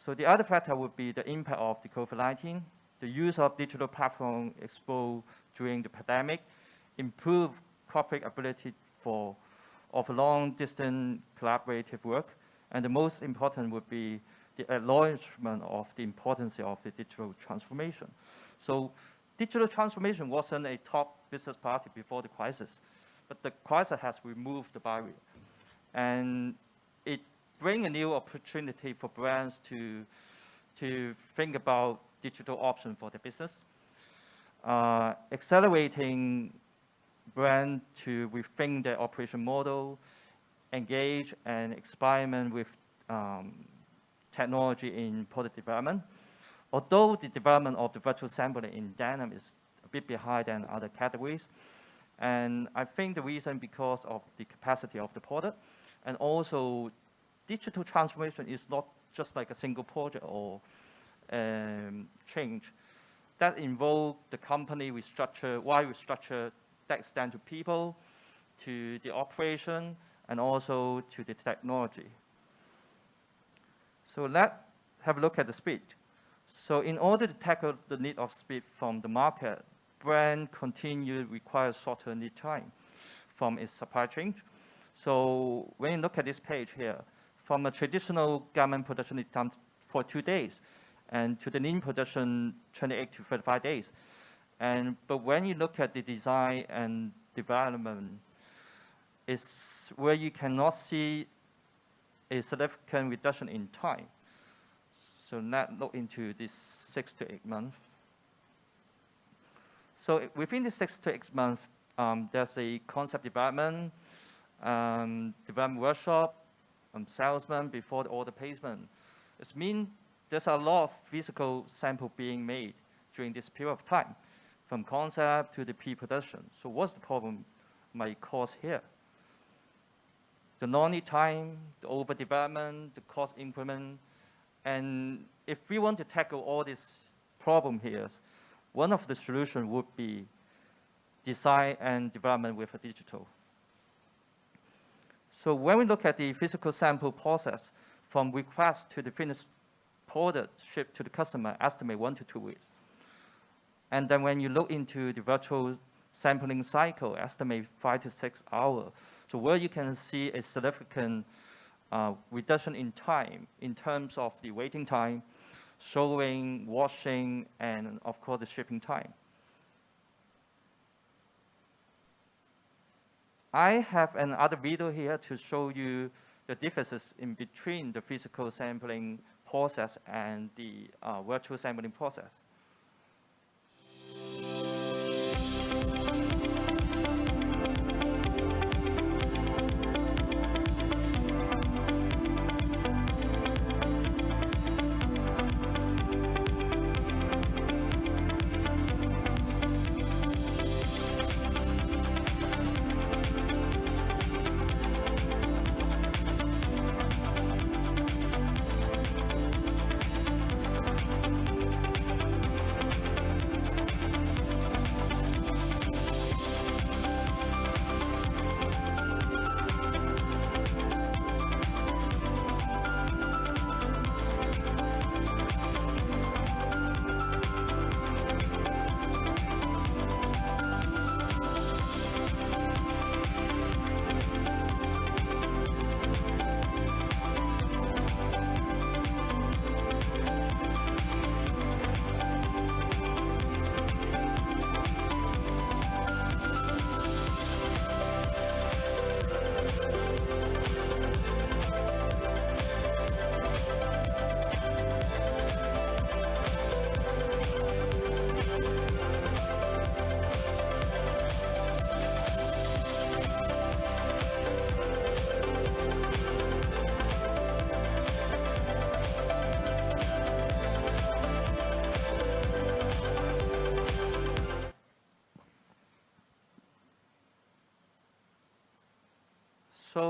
So the other factor would be the impact of the COVID-19. The use of digital platform exposed during the pandemic improved corporate ability of long-distance collaborative work. And the most important would be the acknowledgement of the importance of the digital transformation. So digital transformation wasn't a top business priority before the crisis, but the crisis has removed the barrier. And it brings a new opportunity for brands to think about digital options for their business, accelerating brand to rethink their operation model, engage and experiment with technology in product development. Although the development of the virtual sampling in denim is a bit behind than other categories, and I think the reason because of the capacity of the product, and also digital transformation is not just like a single project or change. That involves the company restructure, why restructure that extend to people, to the operation, and also to the technology. So let's have a look at the speed. So in order to tackle the need of speed from the market, brand continue to require shorter lead time from its supply chain. So when you look at this page here, from a traditional garment production lead time for 2 days, and to the lean production 28 to 35 days. But when you look at the design and development, it's where you cannot see a significant reduction in time. So let's look into this 6 to 8 months. So within the 6 to 8 months, there's a concept development, development workshop, salesman before the order placement. It means there's a lot of physical sample being made during this period of time, from concept to the pre-production. So what's the problem might cause here? The non-lead time, the overdevelopment, the cost increment. And if we want to tackle all this problem here, one of the solutions would be design and development with a digital. So when we look at the physical sample process, from request to the finished product shipped to the customer, estimate 1 to 2 weeks. And then when you look into the virtual sampling cycle, estimate 5 to 6 hours. So where you can see a significant reduction in time in terms of the waiting time, showing, washing, and of course the shipping time. I have another video here to show you the differences in between the physical sampling process and the virtual sampling process.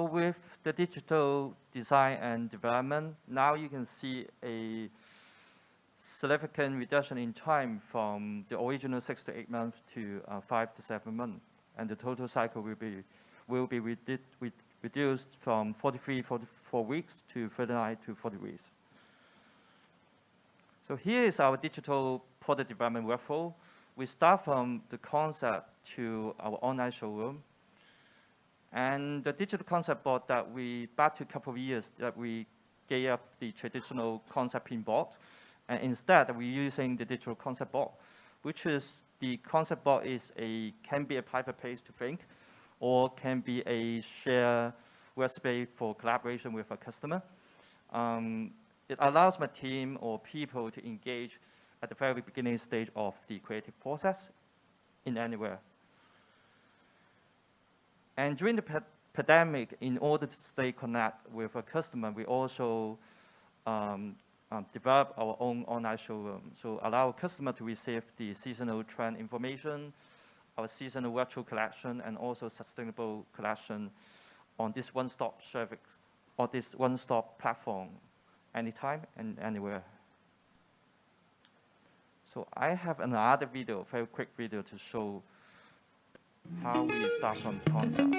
with the digital design and development, now you can see a significant reduction in time from the original 6 to 8 months to 5 to 7 months. And the total cycle will be reduced from 44 weeks to 39 to 40 weeks. So here is our digital product development workflow. We start from the concept to our online showroom. And the digital concept board that back to a couple of years, that we gave up the traditional concept pin board. And instead, we're using the digital concept board, which is the concept board can be a private place to think, or can be a shared workspace for collaboration with a customer. It allows my team or people to engage at the very beginning stage of the creative process in anywhere. And during the pandemic, in order to stay connected with a customer, we also develop our own online showroom. So allow customer to receive the seasonal trend information, our seasonal virtual collection, and also sustainable collection on this one-stop service, or this one-stop platform, anytime and anywhere. So I have another video, very quick video, to show how we start from the concept.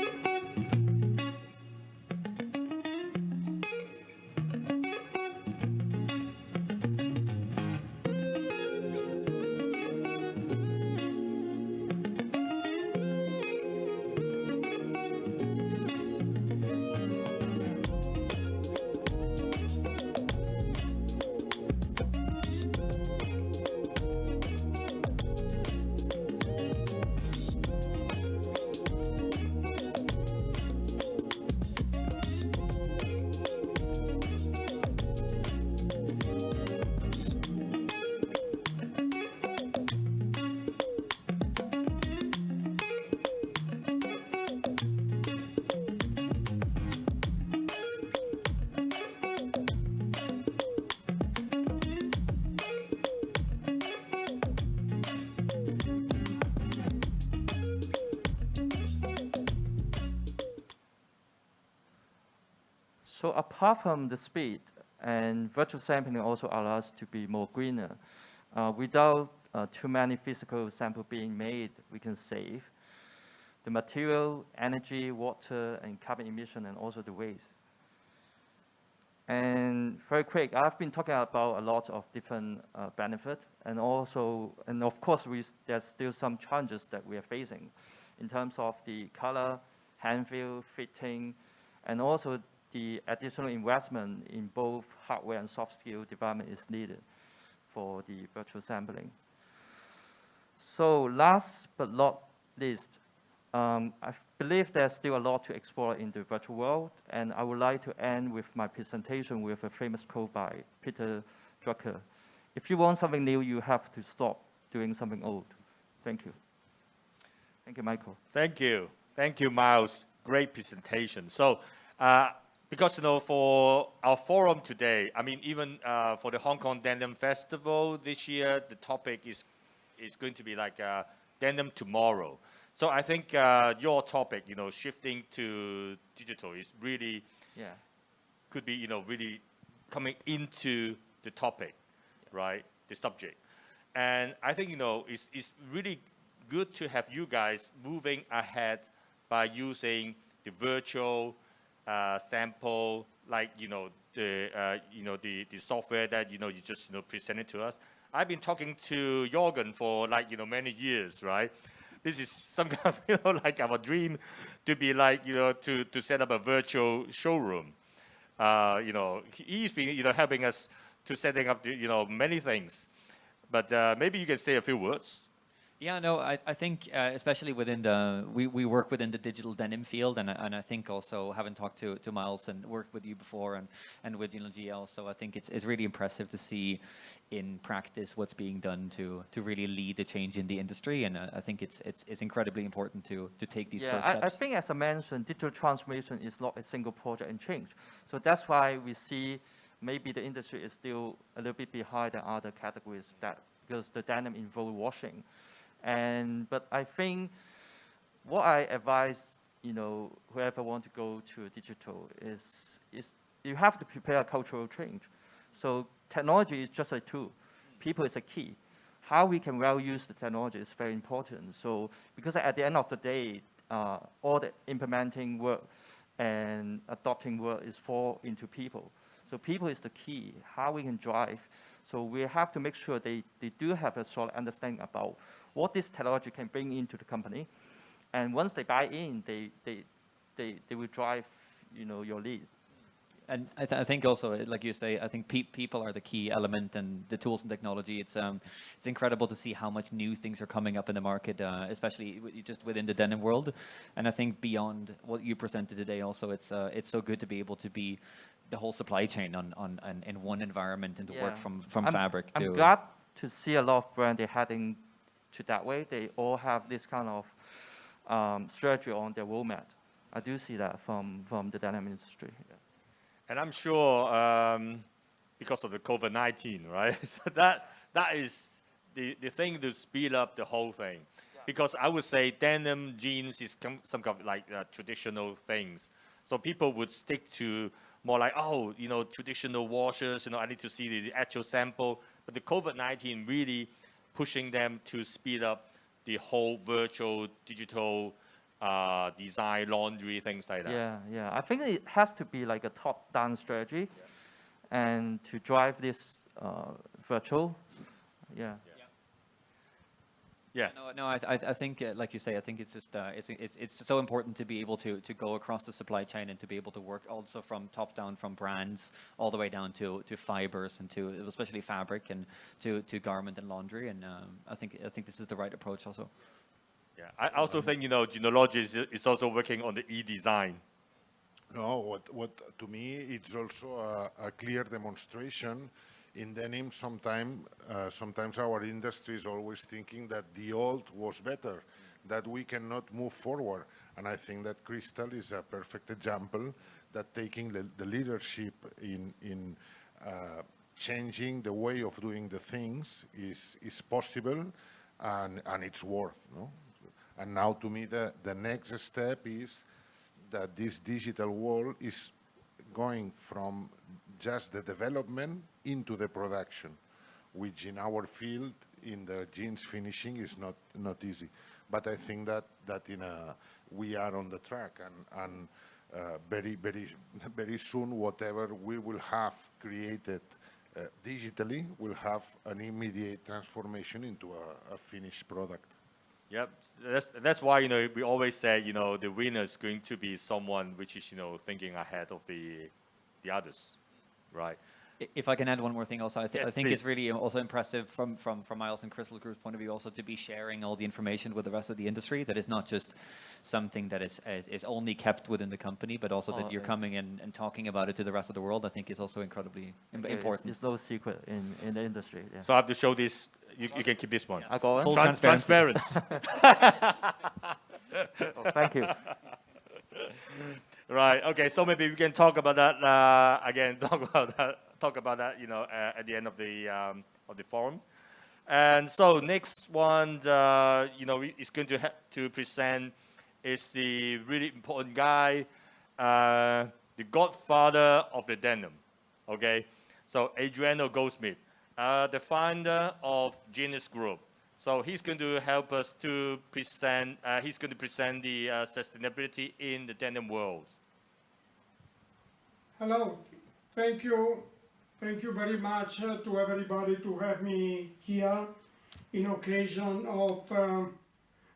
So apart from the speed, and virtual sampling also allows us to be more greener. Without too many physical samples being made, we can save the material, energy, water, and carbon emission, and also the waste. And very quick, I've been talking about a lot of different benefits, and of course, there's still some challenges that we are facing in terms of the color, hand feel, fitting, and also the additional investment in both hardware and soft skill development is needed for the virtual sampling. So last but not least, I believe there's still a lot to explore in the virtual world, and I would like to end with my presentation with a famous quote by Peter Drucker. If you want something new, you have to stop doing something old. Thank you. Thank you, Michael. Thank you. Thank you, Miles. Great presentation. So, because for our forum today, I mean, even for the Hong Kong Denim Festival this year, the topic is going to be like Denim Tomorrow. So I think your topic, shifting to digital is really, could be, really coming into the topic, right? The subject. And I think, it's really good to have you guys moving ahead by using the virtual sample, like the software that you just presented to us. I've been talking to Jørgen for many years, right? This is some kind of like our dream to be like to set up a virtual showroom. He's been helping us to setting up many things, but maybe you can say a few words. Yeah, no, I think especially within we work within the digital denim field, and I think also having talked to Miles and worked with you before and with Jeanologia also, I think it's really impressive to see in practice what's being done to really lead the change in the industry, and I think it's incredibly important to take these first steps. I think as I mentioned, digital transformation is not a single project and change. So that's why we see maybe the industry is still a little bit behind the other categories because the denim involves washing. But I think what I advise whoever want to go to digital is you have to prepare a cultural change. So technology is just a tool. People is a key. How we can well use the technology is very important. So because at the end of the day, all the implementing work and adopting work is fall into people. So people is the key, how we can drive. So we have to make sure they do have a solid understanding about what this technology can bring into the company. And once they buy in, they will drive, your leads. And I think also, like you say, I think people are the key element, and the tools and technology. It's incredible to see how much new things are coming up in the market, especially just within the denim world. And I think beyond what you presented today, also it's so good to be able to be the whole supply chain in one environment and to work from fabric to. I'm glad to see a lot of brands they're heading to that way. They all have this kind of strategy on their roadmap. I do see that from the denim industry. Yeah. And I'm sure because of the COVID-19, right? So that is the thing to speed up the whole thing. Yeah. Because I would say denim, jeans is some kind of like traditional things. So people would stick to more like, traditional washes, I need to see the actual sample. But the COVID-19 really pushing them to speed up the whole virtual, digital design, laundry, things like that. Yeah. I think it has to be like a top-down strategy, and to drive this virtual. Yeah. No, I think, like you say, I think it's just it's so important to be able to go across the supply chain and to be able to work also from top down, from brands all the way down to fibers and to especially fabric and to garment and laundry. And I think this is the right approach also. Yeah, I also think Jeanologia is also working on the e-design. No, what to me it's also a clear demonstration. In denim, sometimes our industry is always thinking that the old was better, that we cannot move forward. And I think that Crystal is a perfect example that taking the leadership in changing the way of doing the things is possible, and it's worth. No? And now to me the next step is that this digital world is going from just the development into the production, which in our field, in the jeans finishing, is not easy. But I think that we are on the track, and very soon, whatever we will have created digitally will have an immediate transformation into a finished product. Yep, that's why we always say the winner is going to be someone which is thinking ahead of the others, right? If I can add one more thing also, I think please. It's really also impressive from Miles and Crystal Group's point of view also to be sharing all the information with the rest of the industry. That is not just something that is only kept within the company, but also that you're coming in and talking about it to the rest of the world. I think is also incredibly important. It's no secret in the industry. Yeah. So I have to show this. You can keep this one. I got it. Full transparent. Thank you. Right. Okay. So maybe we can talk about that again. Talk about that. At the end of the forum. And so next one, is going to present is the really important guy, the godfather of the denim. Okay. So Adriano Goldschmied, the founder of Genious Group. So he's going to help us to present. He's going to present the sustainability in the denim world. Hello, thank you very much to everybody to have me here in occasion of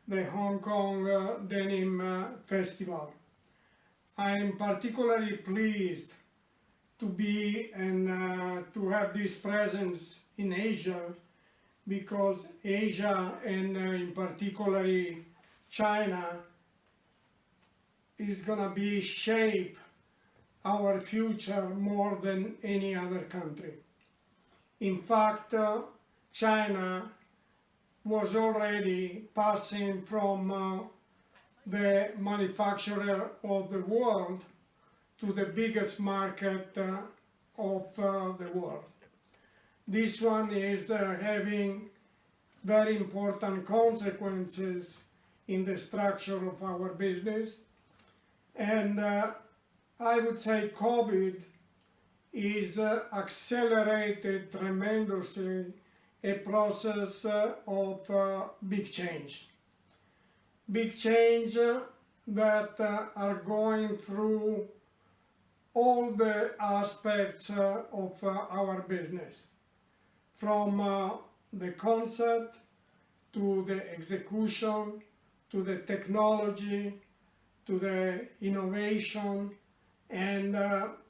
the Hong Kong Denim Festival. I am particularly pleased to be and to have this presence in Asia, because Asia and in particular China is going to be shape our future more than any other country. In fact, China was already passing from the manufacturer of the world to the biggest market of the world. This one is having very important consequences in the structure of our business, And I would say COVID is accelerated tremendously a process of big change. Big change that are going through all the aspects of our business, from the concept to the execution, to the technology, to the innovation, and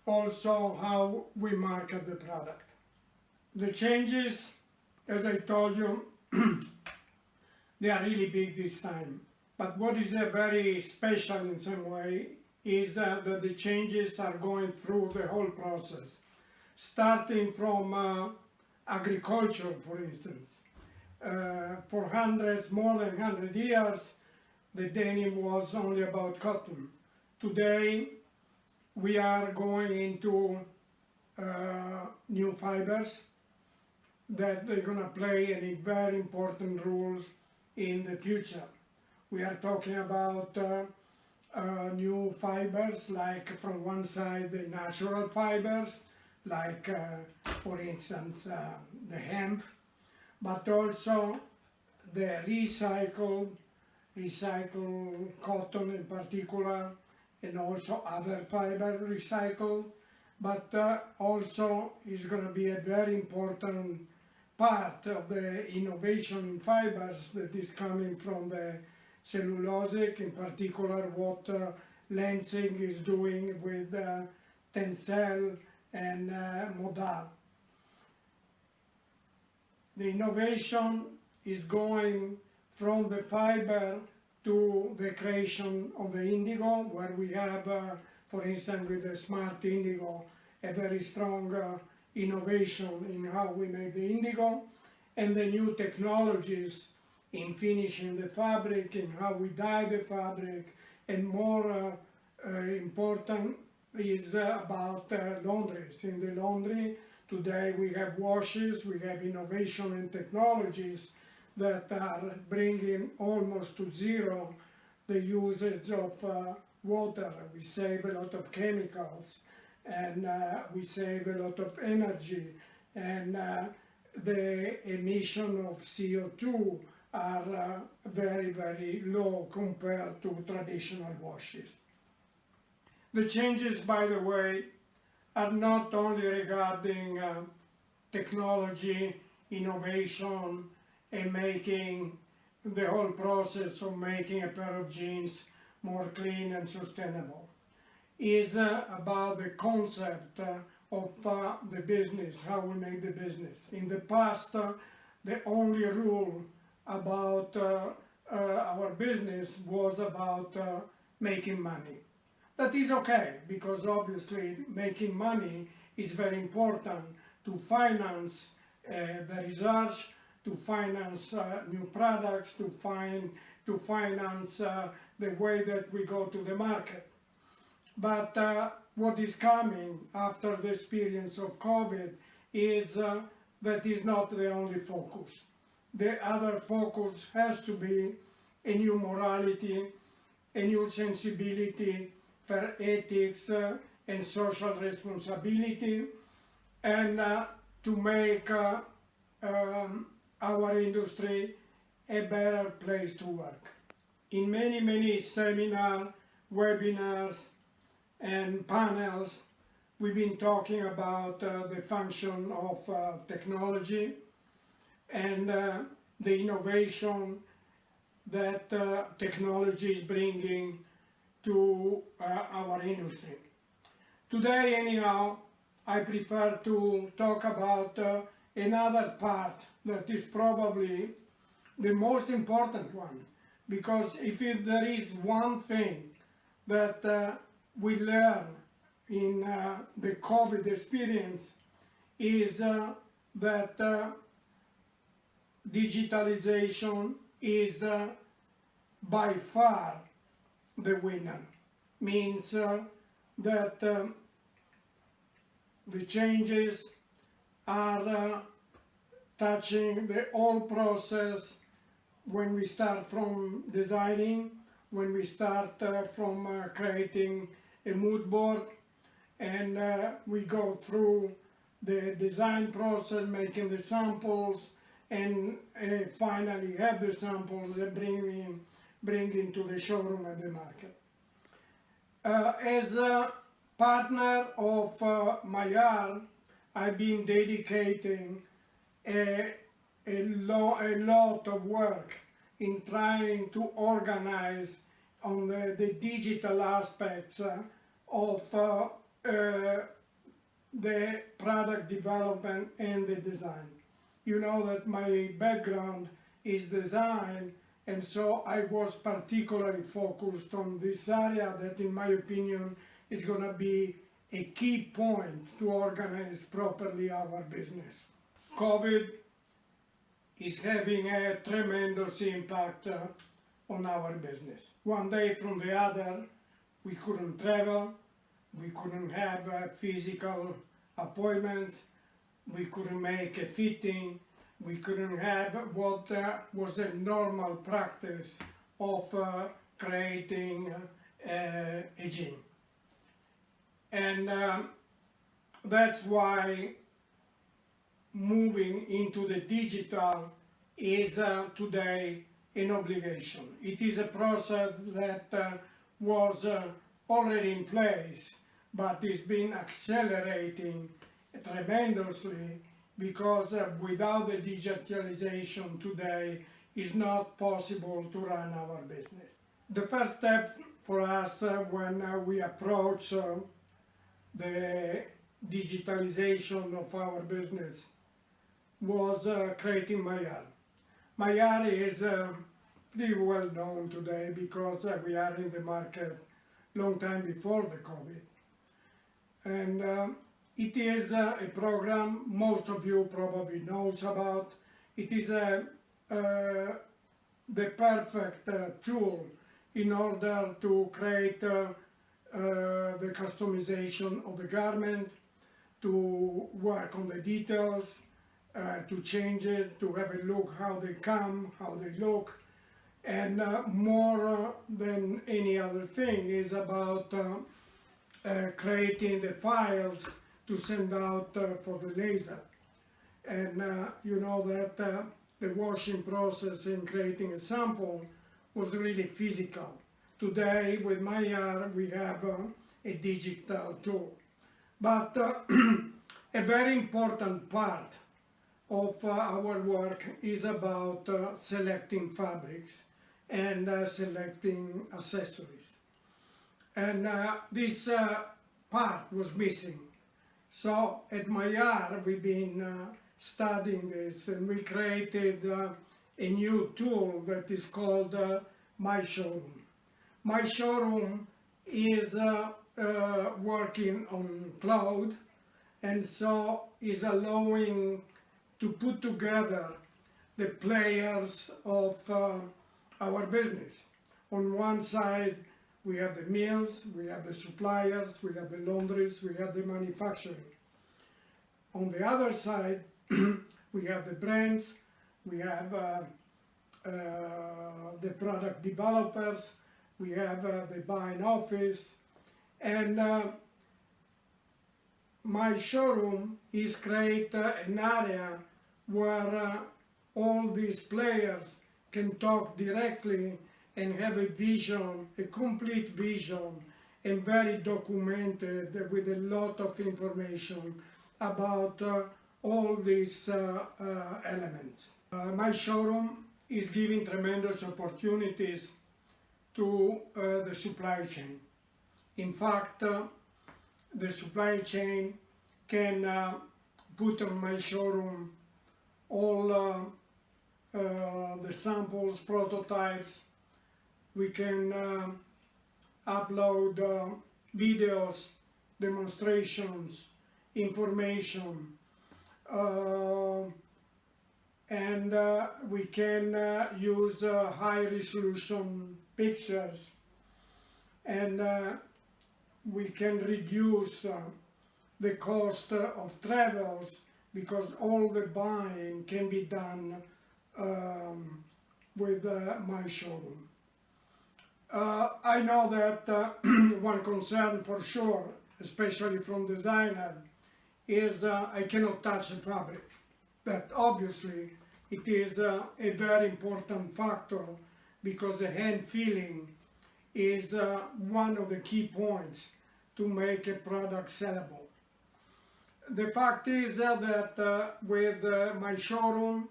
also how we market the product. The changes, as I told you, they are really big this time. But what is very special in some way is that the changes are going through the whole process, starting from agriculture, for instance. For more than 100 years, the denim was only about cotton. Today, we are going into new fibers that they're going to play a very important role in the future. We are talking about new fibers, like from one side the natural fibers, like for instance the hemp, but also the recycled cotton in particular, and also other fiber recycled, but also is going to be a very important part of the innovation in fibers that is coming from the cellulosic, in particular what Lenzing is doing with TENCEL and Modal. The innovation is going from the fiber to the creation of the indigo, where we have, for instance, with the smart indigo, a very strong innovation in how we make the indigo, and the new technologies in finishing the fabric, in how we dye the fabric, and more important is about laundries. In the laundry, today we have washes, we have innovation and technologies that are bringing almost to zero the usage of water. We save a lot of chemicals, and we save a lot of energy, and the emission of CO2 are very, very low compared to traditional washes. The changes, by the way, are not only regarding technology, innovation, and making the whole process of making a pair of jeans more clean and sustainable. Is about the concept of the business, how we make the business. In the past, the only rule about our business was about making money. That is okay, because obviously making money is very important to finance the research, to finance new products, to finance the way that we go to the market. But what is coming after the experience of COVID is that is not the only focus. The other focus has to be a new morality, a new sensibility for ethics and social responsibility, and to make our industry a better place to work. In many, many seminars, webinars, and panels, we've been talking about the function of technology and the innovation that technology is bringing to our industry. Today, anyhow, I prefer to talk about another part that is probably the most important one, because if there is one thing that we learn in the COVID experience is that digitalization is by far the winner. Means that the changes are touching the whole process when we start from designing, when we start from creating a mood board, and we go through the design process, making the samples, and finally have the samples and bring into the showroom at the market. As a partner of Meyer, I've been dedicating a lot of work in trying to organize on the digital aspects of the product development and the design. You know that my background is design, and so I was particularly focused on this area that, in my opinion, is going to be a key point to organize properly our business. COVID is having a tremendous impact on our business. One day from the other, we couldn't travel, we couldn't have physical appointments, we couldn't make a fitting, we couldn't have what was a normal practice of creating a jean. And that's why moving into the digital is today an obligation. It is a process that was already in place, but it's been accelerating tremendously, because without the digitalization today, it's not possible to run our business. The first step for us when we approach the digitalization of our business was creating Meyer. Meyer is pretty well known today because we are in the market long time before the COVID. And it is a program most of you probably knows about. It is the perfect tool in order to create the customization of the garment, to work on the details, to change it, to have a look how they come, how they look, and more than any other thing is about creating the files to send out for the laser. And you know that the washing process in creating a sample was really physical. Today with Meyer we have a digital tool. But a very important part of our work is about selecting fabrics and selecting accessories. And this part was missing. So at Meyer we've been studying this, and we created a new tool that is called My Showroom. My Showroom is working on cloud, and so is allowing to put together the players of our business. On one side we have the mills, we have the suppliers, we have the laundries, we have the manufacturing. On the other side we have the brands, we have the product developers, we have the buying office, and My Showroom is create an area where all these players can talk directly and have a vision, a complete vision, and very documented with a lot of information about all these elements. My Showroom is giving tremendous opportunities to the supply chain. In fact, the supply chain can put on My Showroom all the samples, prototypes. We can upload videos, demonstrations, information, and we can use high resolution pictures, and we can reduce the cost of travels, because all the buying can be done with My Showroom. I know that one concern for sure, especially from designer, is I cannot touch the fabric. That obviously it is a very important factor because the hand feeling is one of the key points to make a product sellable. The fact is that with my showroom,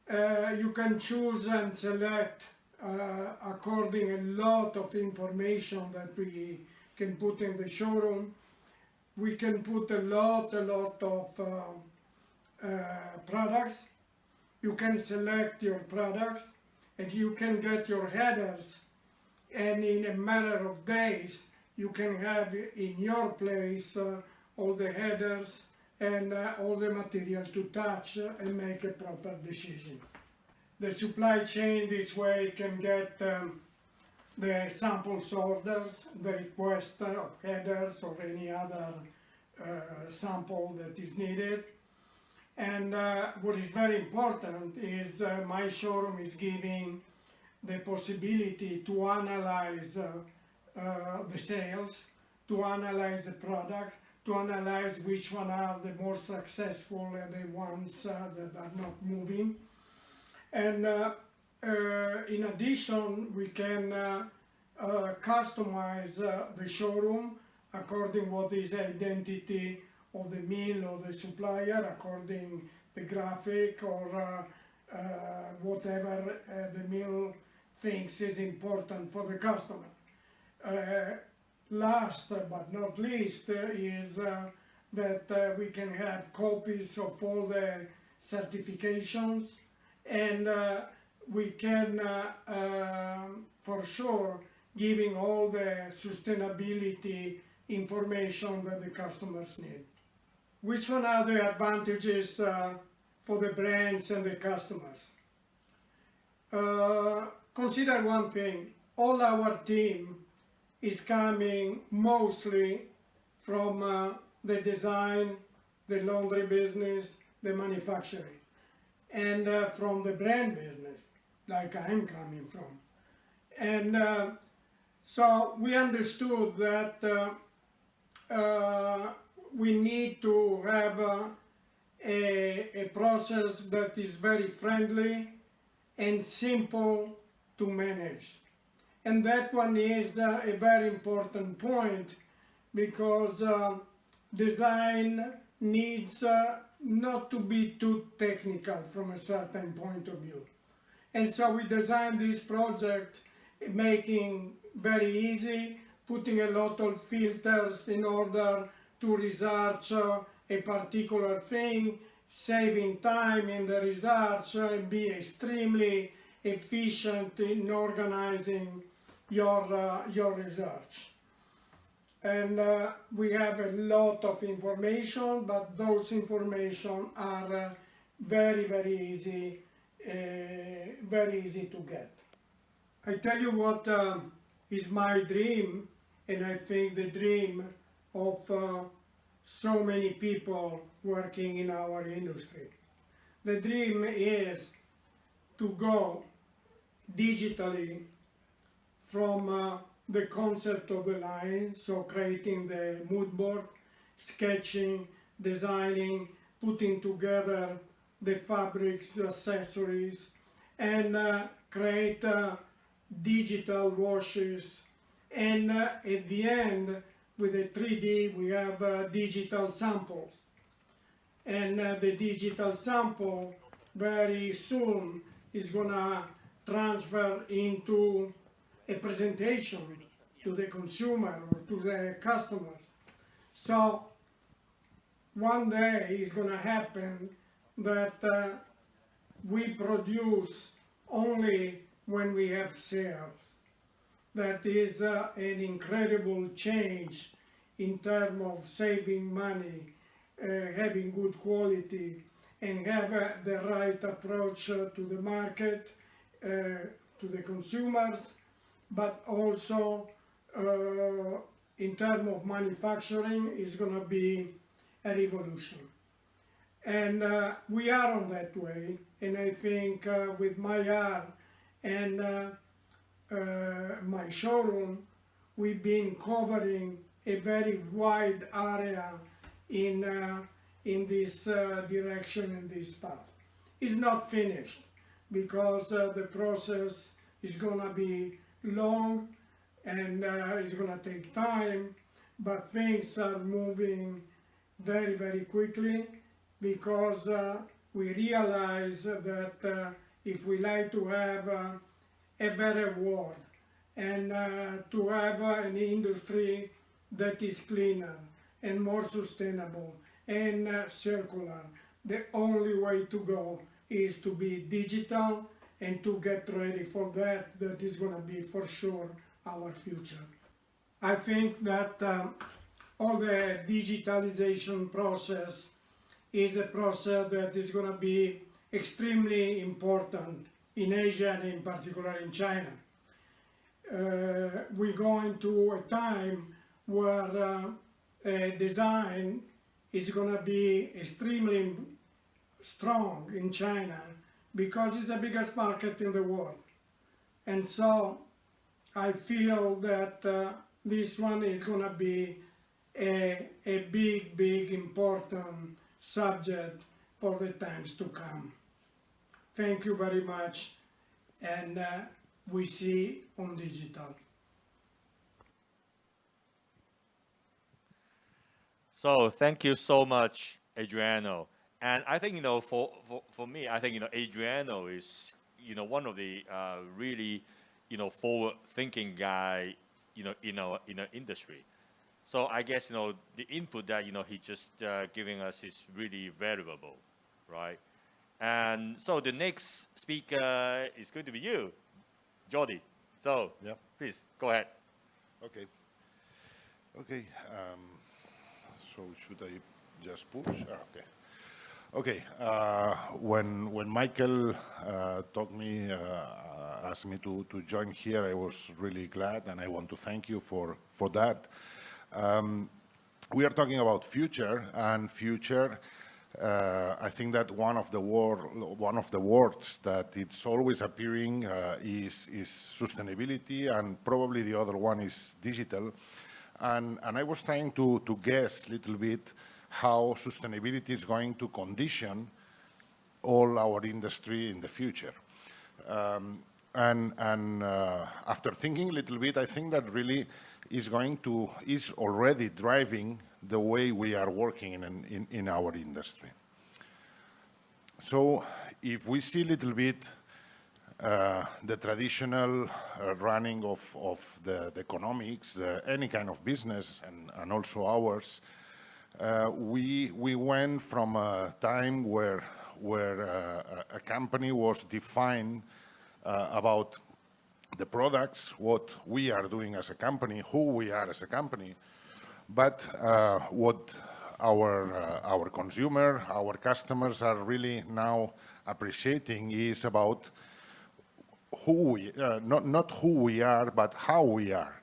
you can choose and select according a lot of information that we can put in the showroom. We can put a lot of products. You can select your products and you can get your headers, and in a matter of days you can have in your place all the headers and all the material to touch and make a proper decision. The supply chain this way can get the samples orders, the request of headers or any other sample that is needed. And what is very important is my showroom is giving the possibility to analyze the sales, to analyze the product, to analyze which one are the more successful and the ones that are not moving. And in addition, we can customize the showroom according what is identity of the mill or the supplier, according the graphic or whatever the mill thinks is important for the customer. Last but not least is that we can have copies of all the certifications, and we can for sure giving all the sustainability information that the customers need. Which one are the advantages for the brands and the customers? Consider one thing, all our team is coming mostly from the design, the laundry business, the manufacturing, and from the brand business, like I'm coming from. And so we understood that we need to have a process that is very friendly and simple to manage. And that one is a very important point, because design needs not to be too technical from a certain point of view. And so we designed this project making very easy, putting a lot of filters in order to research a particular thing, saving time in the research, and be extremely efficient in organizing your research. And we have a lot of information, but those information are very easy to get. I tell you what is my dream, and I think the dream of so many people working in our industry. The dream is to go digitally from the concept of the line, so creating the mood board, sketching, designing, putting together the fabrics, accessories, and create digital washes. And at the end, with the 3D, we have digital samples. And the digital sample very soon is gonna transfer into a presentation to the consumer or to the customers. So one day is going to happen that we produce only when we have sales. That is an incredible change in terms of saving money, having good quality, and have the right approach to the market, to the consumers, but also in terms of manufacturing is going to be a revolution. And we are on that way, and I think with Meyer and my showroom, we've been covering a very wide area in this direction, in this path. It's not finished because the process is going to be long and it's going to take time, but things are moving very, very quickly because we realize that if we like to have a better world and to have an industry that is cleaner and more sustainable and circular, the only way to go is to be digital and to get ready for that. That is going to be for sure our future. I think that all the digitalization process is a process that is going to be extremely important in Asia and in particular in China. We're going to a time where design is going to be extremely strong in China because it's the biggest market in the world. And so I feel that this one is going to be a big, important subject for the times to come. Thank you very much, and we see on digital. So thank you so much, Adriano. And I think, for me, I think, Adriano is, one of the really, forward-thinking guy, in our industry. So I guess, the input that, he just giving us is really valuable, right? And so the next speaker is going to be you, Jordi. So please, go ahead. Okay. So should I just push? Okay. Okay. When Michael asked me to join here, I was really glad, and I want to thank you for that. We are talking about future, and future. I think that one of the words that it's always appearing is sustainability, and probably the other one is digital. And I was trying to guess a little bit how sustainability is going to condition all our industry in the future. After thinking a little bit, I think that really is already driving the way we are working in our industry. So if we see a little bit the traditional running of the economics, any kind of business, and also ours, we went from a time where a company was defined about the products, what we are doing as a company, who we are as a company, but what our consumer, our customers are really now appreciating is about who we, not who we are, but how we are,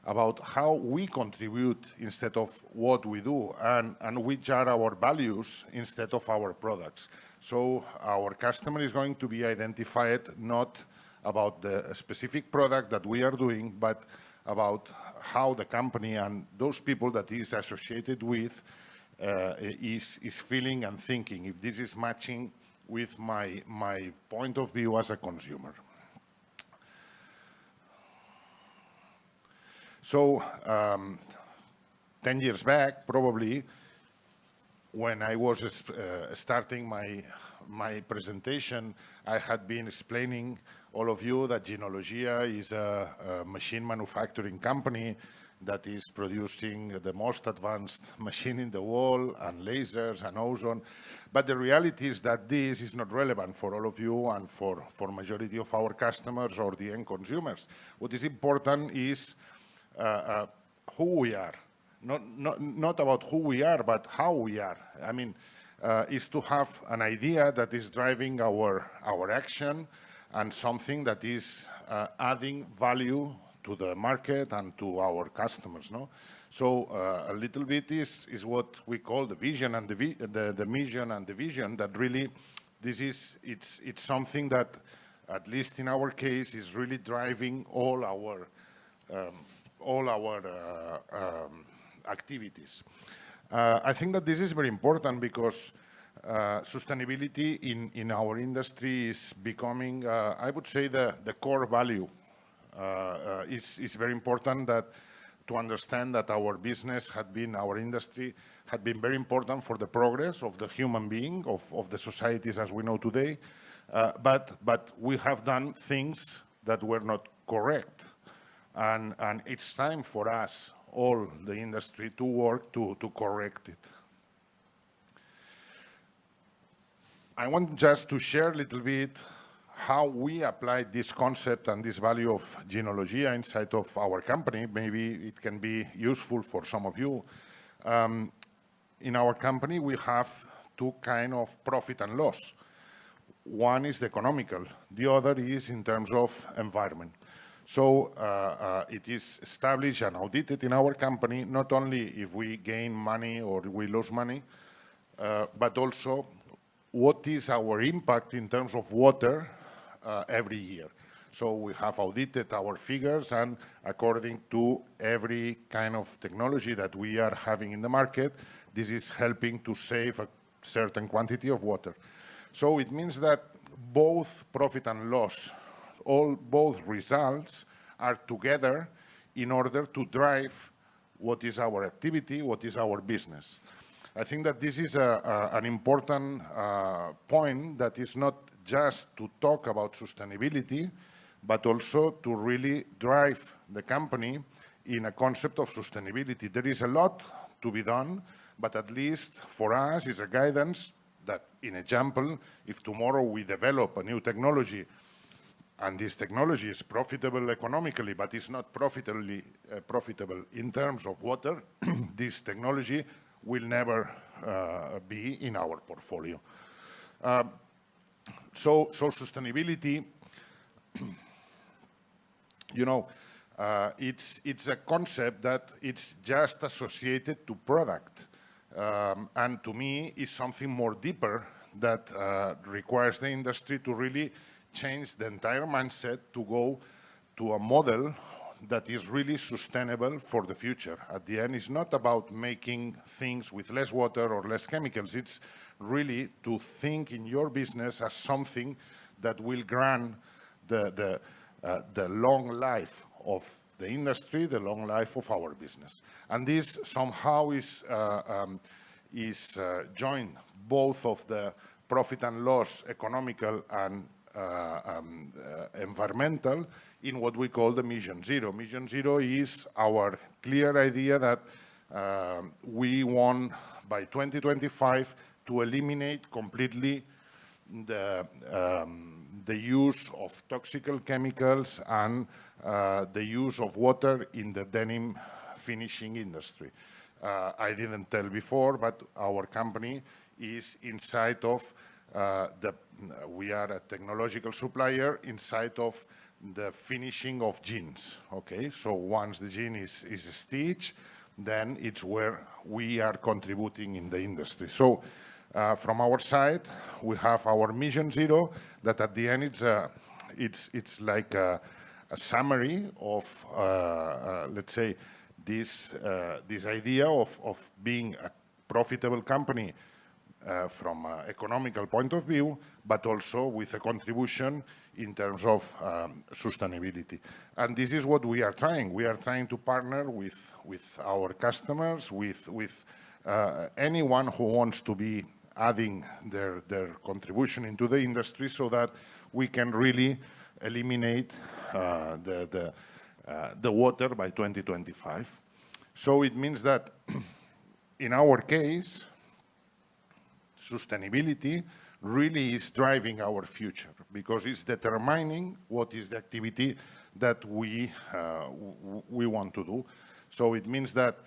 about how we contribute instead of what we do, and which are our values instead of our products. So our customer is going to be identified not about the specific product that we are doing, but about how the company and those people that is associated with is feeling and thinking, if this is matching with my point of view as a consumer. So 10 years back, probably, when I was starting my presentation, I had been explaining all of you that Jeanologia is a machine manufacturing company that is producing the most advanced machine in the world, and lasers and ozone. But the reality is that this is not relevant for all of you and for majority of our customers or the end consumers. What is important is who we are. Not about who we are, but how we are. I mean, is to have an idea that is driving our action and something that is adding value to the market and to our customers. No? So a little bit is what we call the vision and the mission and the vision, that really it's something that at least in our case, is really driving all our activities. I think that this is very important because sustainability in our industry is becoming, I would say, the core value. It's very important that to understand that our business had been, our industry had been very important for the progress of the human being, of the societies as we know today. But we have done things that were not correct. And it's time for us, all the industry, to work to correct it. I want just to share a little bit how we applied this concept and this value of Jeanologia inside of our company. Maybe it can be useful for some of you. In our company, we have two kinds of profit and loss. One is the economical, the other is in terms of environment. So it is established and audited in our company, not only if we gain money or we lose money, but also what is our impact in terms of water every year. So we have audited our figures, and according to every kind of technology that we are having in the market, this is helping to save a certain quantity of water. So it means that both profit and loss, both results are together in order to drive what is our activity, what is our business. I think that this is an important point, that is not just to talk about sustainability, but also to really drive the company in a concept of sustainability. There is a lot to be done, but at least for us it's a guidance that, in example, if tomorrow we develop a new technology and this technology is profitable economically, but it's not profitable in terms of water, this technology will never be in our portfolio. So sustainability, you know, it's a concept that it's just associated to product. And to me, it's something more deeper that requires the industry to really change the entire mindset to go to a model that is really sustainable for the future. At the end, it's not about making things with less water or less chemicals. It's really to think in your business as something that will grant the long life of the industry, the long life of our business. And this somehow is joined, both of the profit and loss, economical and environmental, in what we call the Mission Zero. Mission Zero is our clear idea that we want by 2025 to eliminate completely the use of toxic chemicals and the use of water in the denim finishing industry. I didn't tell before, but our company is inside of we are a technological supplier inside of the finishing of jeans. Okay, so once the jean is stitched, then it's where we are contributing in the industry. So from our side, we have our Mission Zero, that at the end it's like a summary of let's say this idea of being a profitable company from an economical point of view, but also with a contribution in terms of sustainability. And this is what we are trying. We are trying to partner with our customers, with anyone who wants to be adding their contribution into the industry, so that we can really eliminate the water by 2025. So it means that in our case, sustainability really is driving our future, because it's determining what is the activity that we want to do. So it means that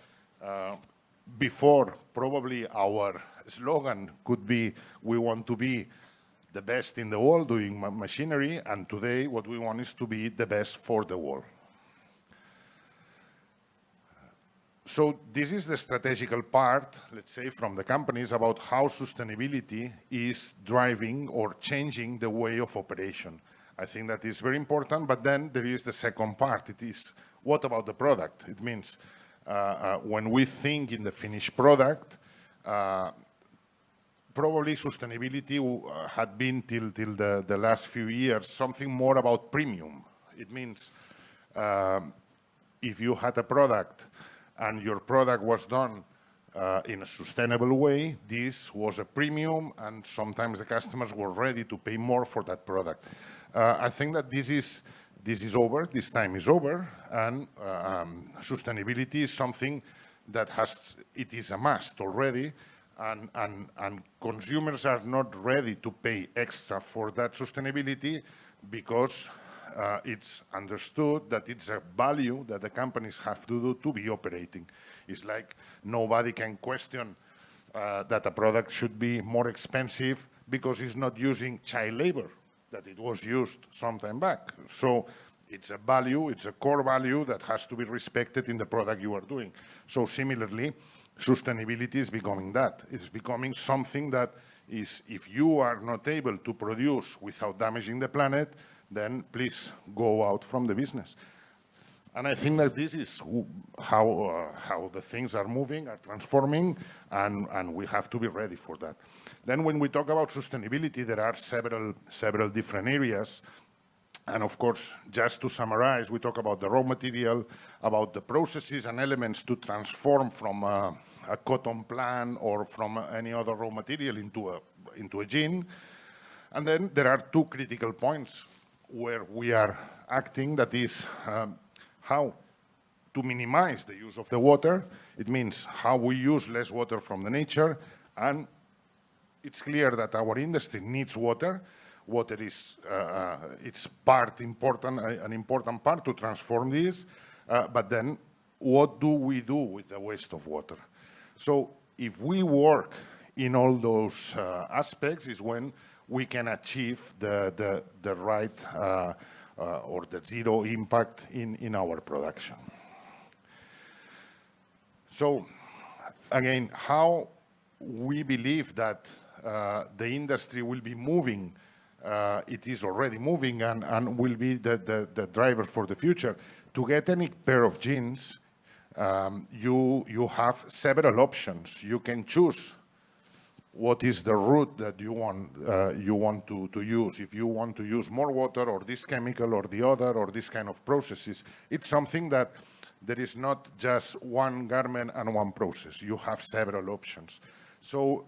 before, probably our slogan could be, we want to be the best in the world doing machinery, and today what we want is to be the best for the world. So this is the strategical part, let's say, from the companies about how sustainability is driving or changing the way of operation. I think that is very important, but then there is the second part. It is, what about the product? It means when we think in the finished product, probably sustainability had been till the last few years something more about premium. It means if you had a product and your product was done in a sustainable way, this was a premium, and sometimes the customers were ready to pay more for that product. I think that this is over, this time is over, and sustainability is something that it is a must already, and consumers are not ready to pay extra for that sustainability because it's understood that it's a value that the companies have to do to be operating. It's like nobody can question that a product should be more expensive because it's not using child labor that it was used some time back. So it's a value, it's a core value that has to be respected in the product you are doing. So similarly, sustainability is becoming that. It's becoming something that is, if you are not able to produce without damaging the planet, then please go out from the business. And I think that this is how the things are moving, are transforming, and we have to be ready for that. Then when we talk about sustainability, there are several different areas. And of course, just to summarize, we talk about the raw material, about the processes and elements to transform from a cotton plant or from any other raw material into a jean. And then there are two critical points where we are acting, that is how to minimize the use of the water. It means how we use less water from the nature, and it's clear that our industry needs water. Water is it's an important part to transform this, but then what do we do with the waste of water? So if we work in all those aspects is when we can achieve the right or the zero impact in our production. So again, how we believe that the industry will be moving, it is already moving and will be the driver for the future. To get any pair of jeans, you have several options. You can choose what is the route that you want to use. If you want to use more water or this chemical or the other or this kind of processes, it's something that there is not just one garment and one process. You have several options. So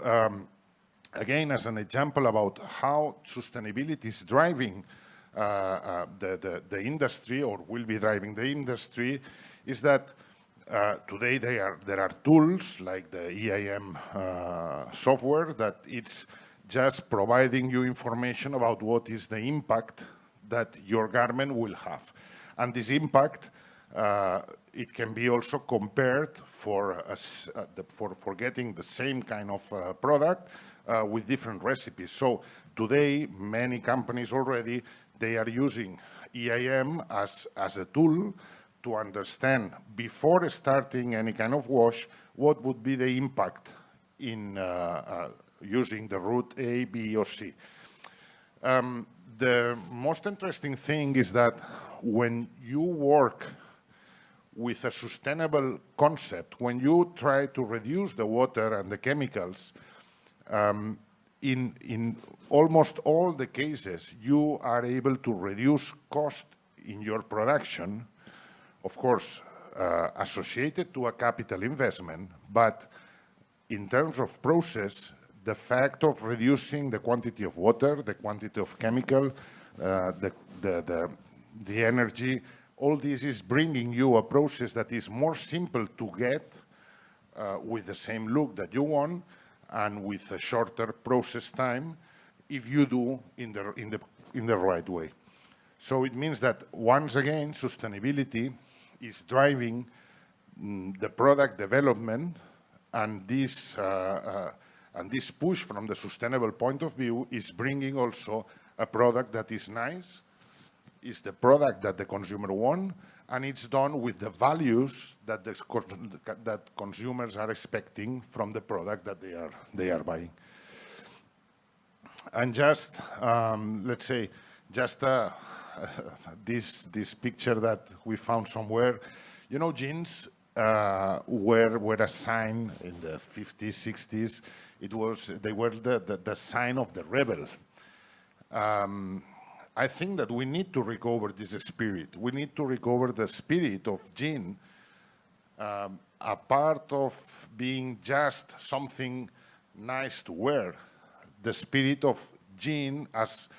again, as an example about how sustainability is driving the industry or will be driving the industry is that today there are tools like the EIM software that it's just providing you information about what is the impact that your garment will have. And this impact, it can be also compared for getting the same kind of product with different recipes. So today, many companies already, they are using EIM as a tool to understand before starting any kind of wash, what would be the impact in using the route A, B, or C. The most interesting thing is that when you work with a sustainable concept, when you try to reduce the water and the chemicals, in almost all the cases, you are able to reduce cost in your production, of course, associated to a capital investment, but in terms of process, the fact of reducing the quantity of water, the quantity of chemical, the energy, all this is bringing you a process that is more simple to get with the same look that you want and with a shorter process time if you do in the right way. So it means that once again, sustainability is driving the product development, and this push from the sustainable point of view is bringing also a product that is nice, is the product that the consumer wants, and it's done with the values that that consumers are expecting from the product that they are buying. And just let's say, just this picture that we found somewhere. You know, jeans were a sign in the 50s, 60s. They were the sign of the rebel. I think that we need to recover this spirit. We need to recover the spirit of jean, a part of being just something nice to wear. The spirit of jean as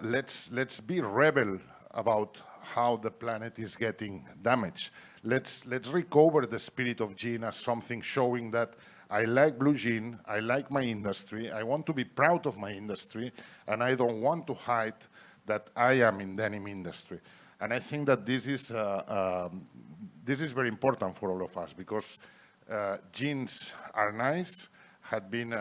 let's be rebel about how the planet is getting damaged. Let's recover the spirit of jean as something showing that I like blue jean, I like my industry, I want to be proud of my industry, and I don't want to hide that I am in denim industry. And I think that this is very important for all of us, because jeans are nice, had been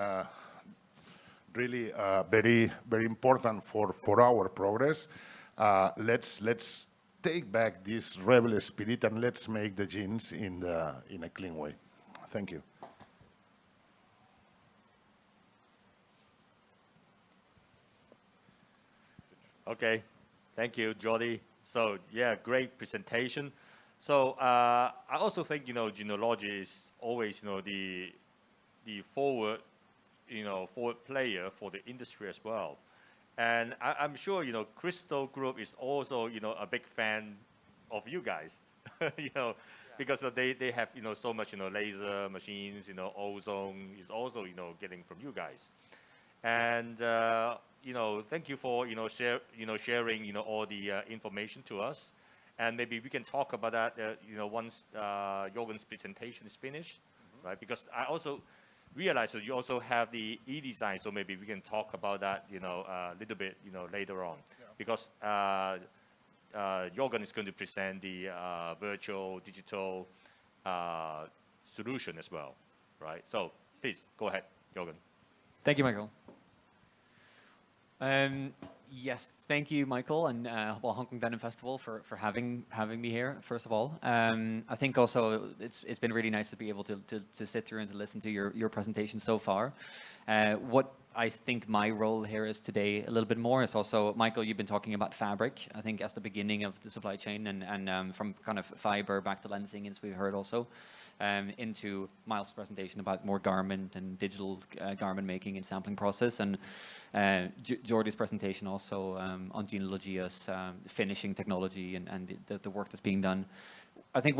really very, very important for our progress. Let's take back this rebel spirit and let's make the jeans in a clean way. Thank you. Okay, thank you, Jordi. So yeah, great presentation. So I also think, you know, Jeanologia is always, you know, the forward player for the industry as well. And I'm sure, you know, Crystal Group is also, you know, a big fan of you guys, you know, because they have, you know, so much, you know, laser machines, you know, ozone is also, you know, getting from you guys. And, you know, thank you for, you know, sharing, you know, all the information to us. And maybe we can talk about that, you know, once Jørgen's presentation is finished, right? Because I also realize that you also have the e-design, so maybe we can talk about that, you know, a little bit, you know, later on. Yeah. Because Jørgen is going to present the virtual digital solution as well, right? So please go ahead, Jørgen. Thank you, Michael. Yes, thank you, Michael, and Hong Kong Denim Festival for having me here. First of all, I think also it's been really nice to be able to sit through and to listen to your presentation so far. What I think my role here is today a little bit more is also, Michael, you've been talking about fabric. I think as the beginning of the supply chain and from kind of fiber back to Lenzing, as we heard also. Into Miles' presentation about more garment and digital garment making and sampling process, and Jordi's presentation also on Jeanologia's finishing technology and the work that's being done. I think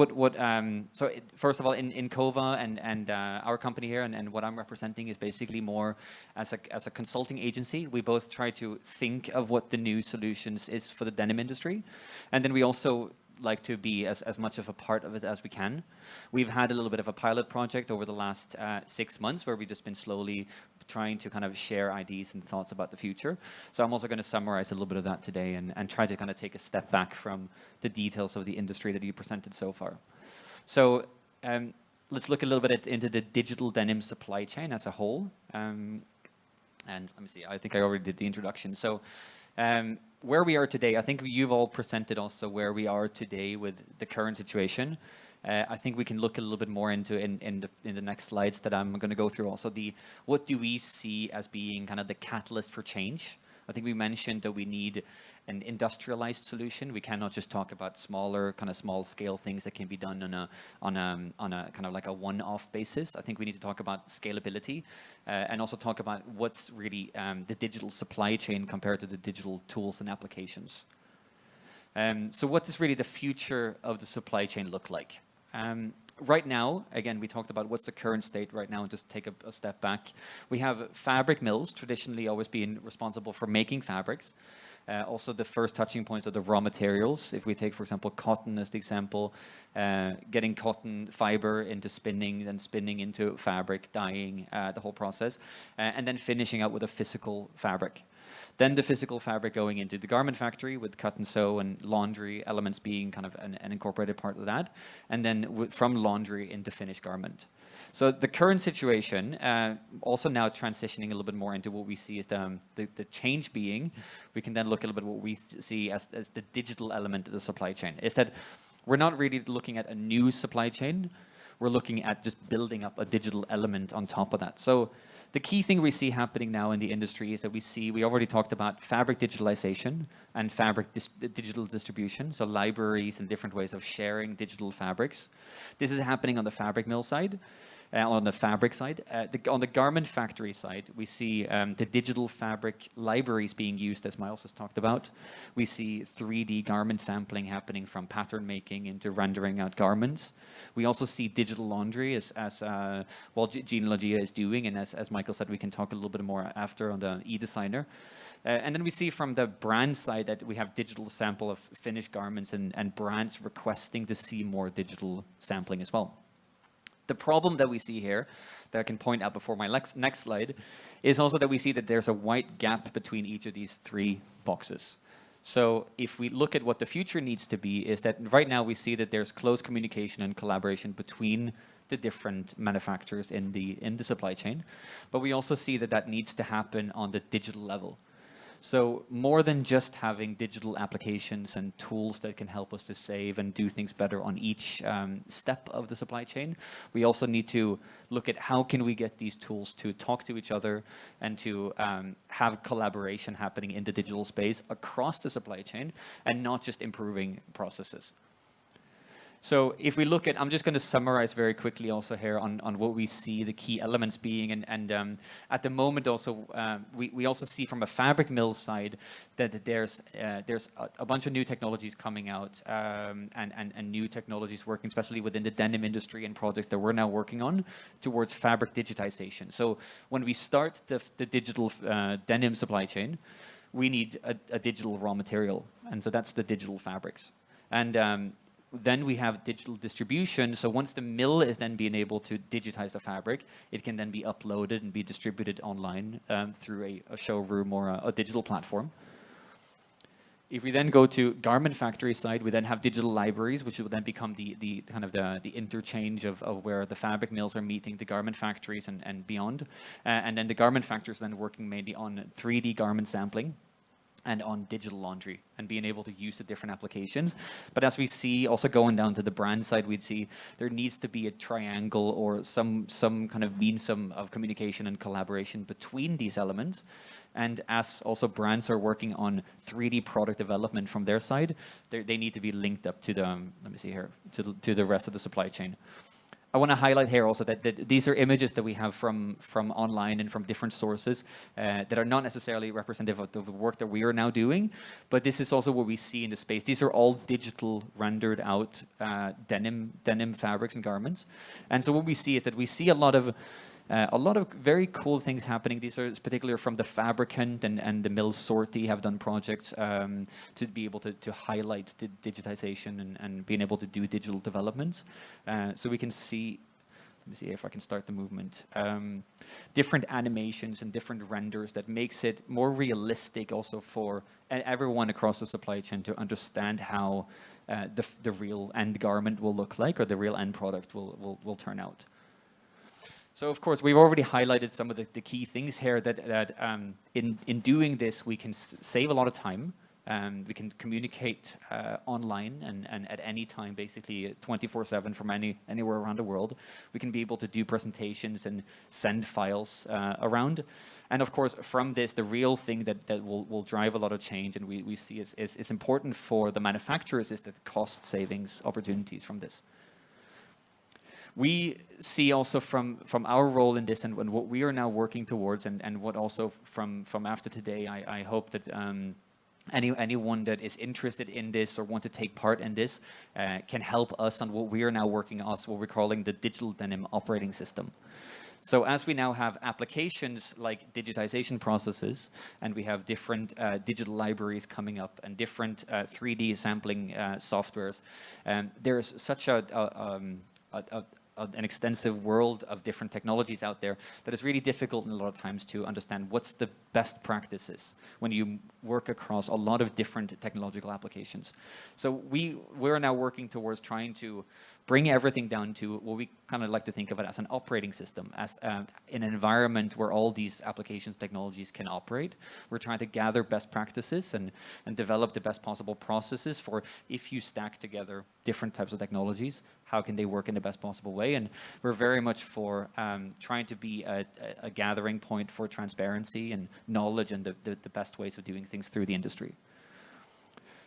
first of all, in Inqova and our company here and what I'm representing is basically more as a consulting agency. We both try to think of what the new solutions is for the denim industry, and then we also like to be as much of a part of it as we can. We've had a little bit of a pilot project over the last 6 months where we've just been slowly trying to kind of share ideas and thoughts about the future. So I'm also going to summarize a little bit of that today and try to kind of take a step back from the details of the industry that you presented so far. So let's look a little bit into the digital denim supply chain as a whole. And let me see, I think I already did the introduction. So where we are today, I think you've all presented also where we are today with the current situation. I think we can look a little bit more into in the next slides that I'm going to go through also what do we see as being kind of the catalyst for change. I think we mentioned that we need an industrialized solution. We cannot just talk about smaller, kind of small scale things that can be done on a kind of like a one-off basis. I think we need to talk about scalability and also talk about what's really the digital supply chain compared to the digital tools and applications. So what does really the future of the supply chain look like? Right now, again, we talked about what's the current state right now and just take a step back. We have fabric mills traditionally always being responsible for making fabrics. Also the first touching points of the raw materials. If we take, for example, cotton as the example, getting cotton fiber into spinning, then spinning into fabric, dyeing, the whole process, and then finishing out with a physical fabric. Then the physical fabric going into the garment factory with cut and sew and laundry elements being kind of an incorporated part of that. And then from laundry into finished garment. So the current situation, also now transitioning a little bit more into what we see as the change being, we can then look a little bit what we see as the digital element of the supply chain. Is that we're not really looking at a new supply chain. We're looking at just building up a digital element on top of that. So The key thing we see happening now in the industry is that we already talked about fabric digitalization and fabric digital distribution, so libraries and different ways of sharing digital fabrics. This is happening on the fabric mill side. On the fabric side. On the garment factory side, we see the digital fabric libraries being used, as Miles has talked about. We see 3D garment sampling happening from pattern making into rendering out garments. We also see digital laundry as Jeanologia is doing, and as Michael said, we can talk a little bit more after on the e-designer. And then we see from the brand side that we have digital sample of finished garments and brands requesting to see more digital sampling as well. The problem that we see here, that I can point out before my next slide, is also that we see that there's a wide gap between each of these three boxes. So if we look at what the future needs to be, is that right now we see that there's close communication and collaboration between the different manufacturers in the supply chain, but we also see that that needs to happen on the digital level. So more than just having digital applications and tools that can help us to save and do things better on each step of the supply chain, we also need to look at how can we get these tools to talk to each other and to have collaboration happening in the digital space across the supply chain and not just improving processes. So if we look at, I'm just going to summarize very quickly also here on what we see the key elements being. And at the moment also, we also see from a fabric mill side that there's a bunch of new technologies coming out and new technologies working, especially within the denim industry and projects that we're now working on towards fabric digitization. So when we start the digital denim supply chain, we need a digital raw material. And so that's the digital fabrics. And then we have digital distribution. So once the mill is then being able to digitize the fabric, it can then be uploaded and be distributed online through a showroom or a digital platform. If we then go to garment factory side, we then have digital libraries, which will then become the kind of the interchange of where the fabric mills are meeting the garment factories and beyond. And then the garment factories then working mainly on 3D garment sampling and on digital laundry and being able to use the different applications. But as we see also going down to the brand side, we'd see there needs to be a triangle or some kind of means of communication and collaboration between these elements. And as also brands are working on 3D product development from their side, they need to be linked up to the, let me see here, to the rest of the supply chain. I want to highlight here also that these are images that we have from online and from different sources that are not necessarily representative of the work that we are now doing, but this is also what we see in the space. These are all digital rendered out denim fabrics and garments. And so what we see is that we see a lot of very cool things happening. These are particularly from the fabricant and the mill sortie have done projects to be able to highlight the digitization and being able to do digital developments. So we can see, let me see if I can start the movement, different animations and different renders that makes it more realistic also for everyone across the supply chain to understand how the real end garment will look like or the real end product will turn out. So, of course, we've already highlighted some of the key things here that in doing this, we can save a lot of time. We can communicate online and at any time, basically 24/7 from anywhere around the world. We can be able to do presentations and send files around. And, of course, from this, the real thing that will drive a lot of change and we see is important for the manufacturers is the cost savings opportunities from this. We see also from our role in this and what we are now working towards and what also from after today, I hope that anyone that is interested in this or want to take part in this can help us on what we are now working on, what we're calling the digital denim operating system. So as we now have applications like digitization processes and we have different digital libraries coming up and different 3D sampling softwares, there's such an extensive world of different technologies out there that is really difficult in a lot of times to understand what's the best practices when you work across a lot of different technological applications. So we're now working towards trying to bring everything down to what we kind of like to think of it as an operating system, as an environment where all these applications, technologies can operate. We're trying to gather best practices and develop the best possible processes for if you stack together different types of technologies, how can they work in the best possible way? And we're very much for trying to be a gathering point for transparency and knowledge and the best ways of doing things through the industry.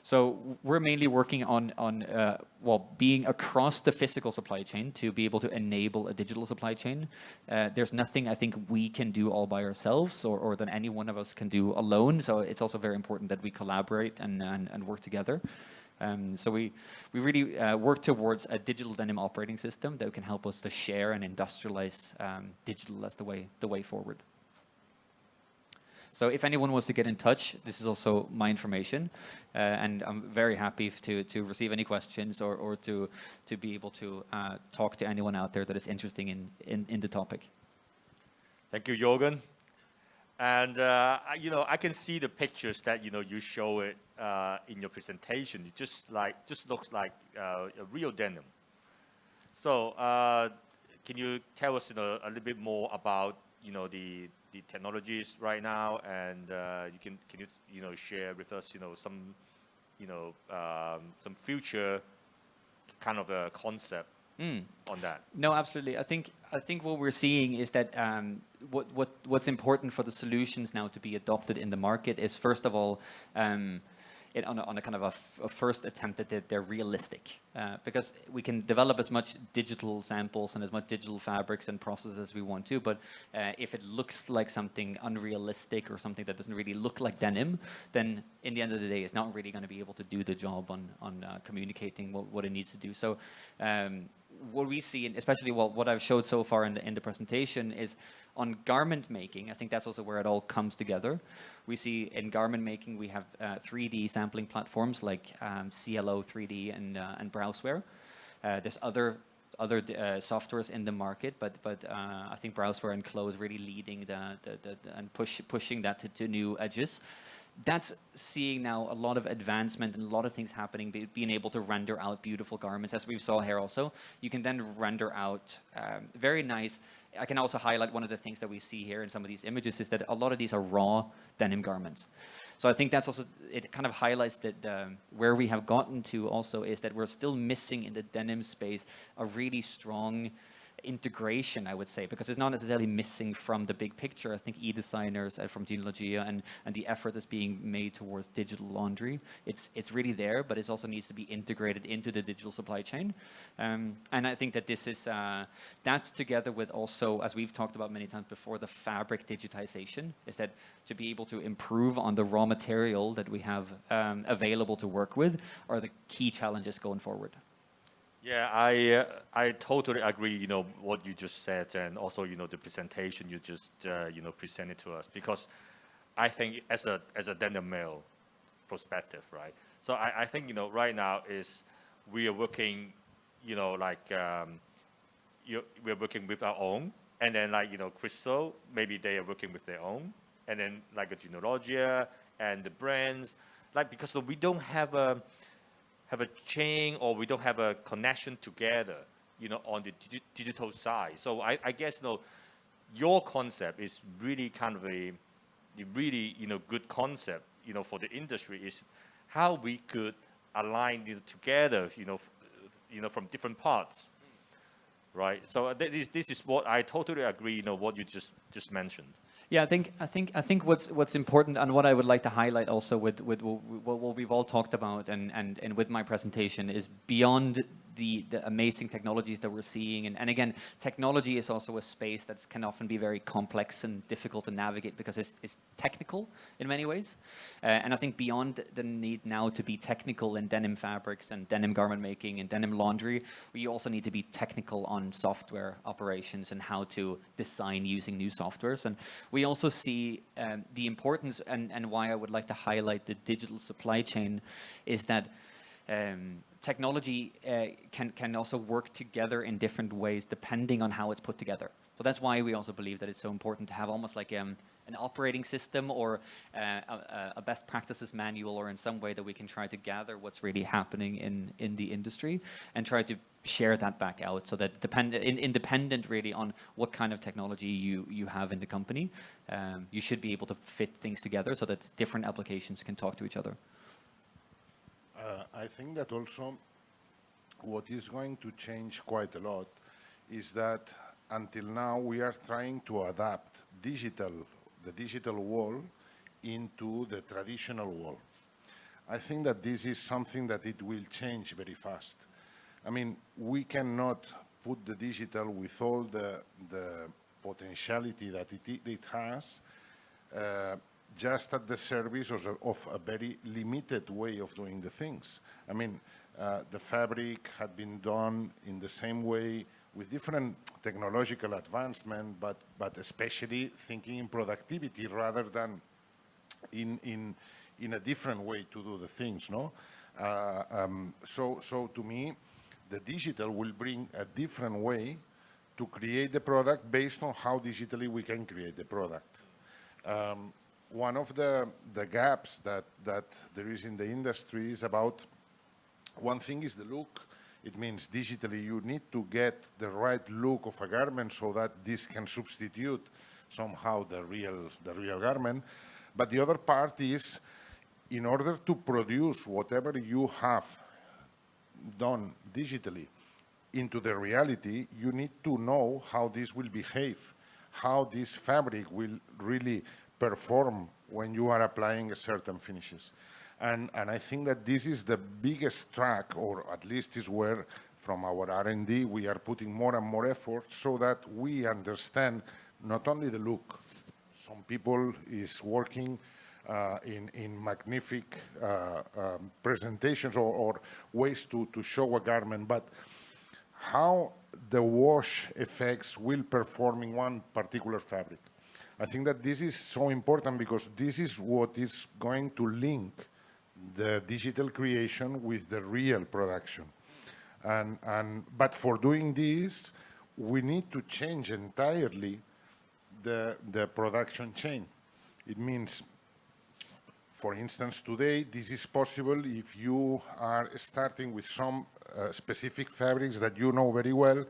So we're mainly working on being across the physical supply chain to be able to enable a digital supply chain. There's nothing I think we can do all by ourselves or that any one of us can do alone. So it's also very important that we collaborate and work together. So we really work towards a digital denim operating system that can help us to share and industrialize digital as the way forward. So if anyone wants to get in touch, this is also my information, and I'm very happy to receive any questions or to be able to talk to anyone out there that is interested in the topic. Thank you, Jørgen. And I can see the pictures that you show it in your presentation. It just looks like a real denim. So can you tell us a little bit more about the technologies right now, and can you share with us some future kind of a concept on that? No, absolutely. I think what we're seeing is that what's important for the solutions now to be adopted in the market is, first of all, on a kind of a first attempt that they're realistic, because we can develop as much digital samples and as much digital fabrics and processes as we want to, but if it looks like something unrealistic or something that doesn't really look like denim, then in the end of the day, it's not really going to be able to do the job on communicating what it needs to do. So what we see, and especially what I've showed so far in the presentation, is on garment making. I think that's also where it all comes together. We see in garment making, we have 3D sampling platforms like CLO 3D and Browseware. There's other softwares in the market, but I think Browseware and Clo is really leading and pushing that to new edges. That's seeing now a lot of advancement and a lot of things happening, being able to render out beautiful garments, as we saw here also. You can then render out very nice. I can also highlight one of the things that we see here in some of these images is that a lot of these are raw denim garments. So I think that's also, it kind of highlights that where we have gotten to also is that we're still missing in the denim space a really strong integration, I would say, because it's not necessarily missing from the big picture. I think e-designers from Jeanologia and the effort that's being made towards digital laundry, it's really there, but it also needs to be integrated into the digital supply chain. And I think that this is, that's together with also, as we've talked about many times before, the fabric digitization, is that to be able to improve on the raw material that we have available to work with are the key challenges going forward. Yeah, I totally agree, what you just said, and also, the presentation you just, presented to us, because I think as a denim male perspective, right? So I think, right now is we are working, we're working with our own, and then Crystal, maybe they are working with their own, and then a Jeanologia and the brands, because we don't have a chain, or we don't have a connection together, on the digital side. So I guess, your concept is really kind of a really, good concept, for the industry, is how we could align it together, from different parts, right? So this is what I totally agree, what you just mentioned. Yeah, I think what's important, and what I would like to highlight also with what we've all talked about and with my presentation, is beyond the amazing technologies that we're seeing. And again, technology is also a space that can often be very complex and difficult to navigate because it's technical in many ways. And I think beyond the need now to be technical in denim fabrics and denim garment making and denim laundry, we also need to be technical on software operations and how to design using new softwares. And we also see the importance, and why I would like to highlight the digital supply chain, is that technology can also work together in different ways depending on how it's put together. So that's why we also believe that it's so important to have almost like an operating system or a best practices manual, or in some way that we can try to gather what's really happening in the industry and try to share that back out, so that independent really on what kind of technology you have in the company, you should be able to fit things together so that different applications can talk to each other. I think that also what is going to change quite a lot is that until now we are trying to adapt the digital wall into the traditional wall. I think that this is something that it will change very fast. I mean, we cannot put the digital with all the potentiality that it has just at the service of a very limited way of doing the things. I mean, the fabric had been done in the same way with different technological advancement, but especially thinking in productivity rather than in a different way to do the things, no? So to me, the digital will bring a different way to create the product based on how digitally we can create the product. One of the gaps that there is in the industry is about, one thing is the look. It means digitally you need to get the right look of a garment so that this can substitute somehow the real garment. But the other part is, in order to produce whatever you have done digitally into the reality, you need to know how this will behave, how this fabric will really perform when you are applying a certain finishes. And I think that this is the biggest track, or at least is where from our R&D we are putting more and more effort so that we understand not only the look. Some people is working in magnificent presentations or ways to show a garment, but how the wash effects will perform in one particular fabric. I think that this is so important because this is what is going to link the digital creation with the real production. But for doing this, we need to change entirely the production chain. It means, for instance, today, this is possible if you are starting with some specific fabrics that you know very well,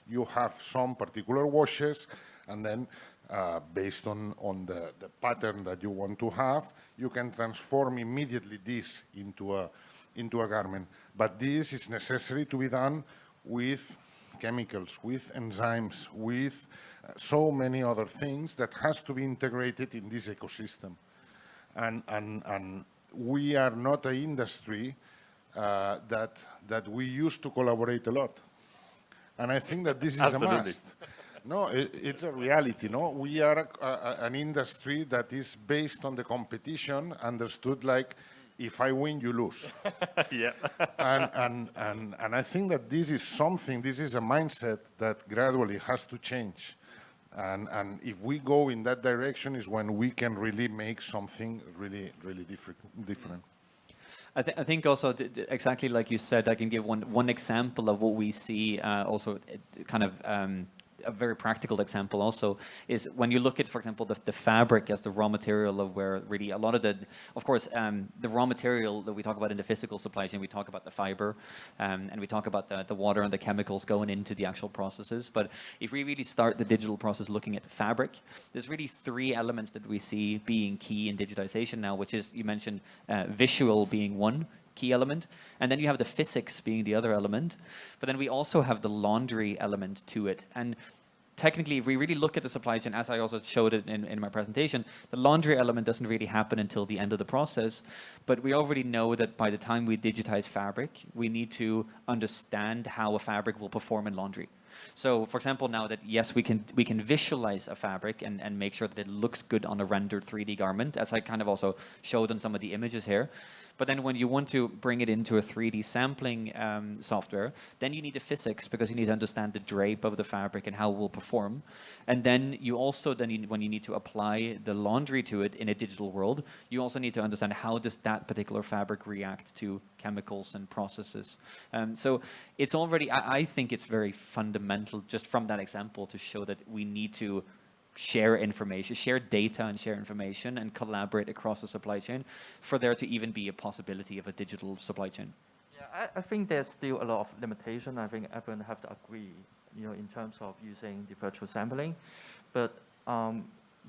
you have some particular washes, and then based on the pattern that you want to have, you can transform immediately this into a garment. But this is necessary to be done with chemicals, with enzymes, with so many other things that has to be integrated in this ecosystem. And we are not an industry that we used to collaborate a lot. And I think that this is a must. No, it's a reality, no? We are an industry that is based on the competition, understood like, if I win, you lose. Yeah. and I think that this is something, this is a mindset that gradually has to change. And if we go in that direction is when we can really make something really different. I think also, exactly like you said, I can give one example of what we see also kind of a very practical example also is when you look at, for example, the fabric as the raw material of where really a lot of of course, the raw material that we talk about in the physical supply chain, we talk about the fiber and we talk about the water and the chemicals going into the actual processes. But if we really start the digital process looking at the fabric, there's really three elements that we see being key in digitization now, which is, you mentioned visual being one key element, and then you have the physics being the other element, but then we also have the laundry element to it. And technically, if we really look at the supply chain, as I also showed it in my presentation, the laundry element doesn't really happen until the end of the process, but we already know that by the time we digitize fabric, we need to understand how a fabric will perform in laundry. So, for example, now that, yes, we can visualize a fabric and make sure that it looks good on a rendered 3D garment, as I kind of also showed on some of the images here. But then when you want to bring it into a 3D sampling software, then you need the physics because you need to understand the drape of the fabric and how it will perform. And then you also, when you need to apply the laundry to it in a digital world, you also need to understand how does that particular fabric react to chemicals and processes. So it's already, I think it's very fundamental just from that example to show that we need to share information, share data and share information and collaborate across the supply chain for there to even be a possibility of a digital supply chain? Yeah, I think there's still a lot of limitation. I think everyone have to agree, in terms of using the virtual sampling. But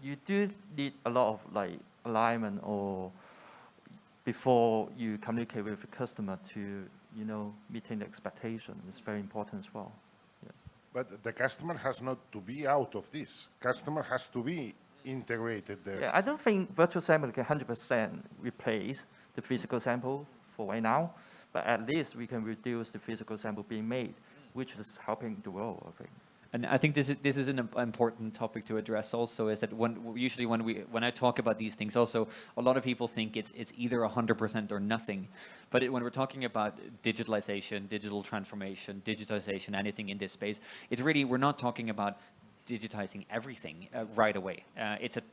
you do need a lot of like alignment or before you communicate with the customer to, meeting the expectation. It's very important as well. Yeah. But the customer has not to be out of this. Customer has to be integrated there. Yeah, I don't think virtual sampling can 100% replace the physical sample for right now, but at least we can reduce the physical sample being made, which is helping the world, I think. And I think this is an important topic to address also, is that when I talk about these things also, a lot of people think it's either 100% or nothing. But when we're talking about digitalization, digital transformation, digitization, anything in this space, it's really, we're not talking about digitizing everything right away. It's a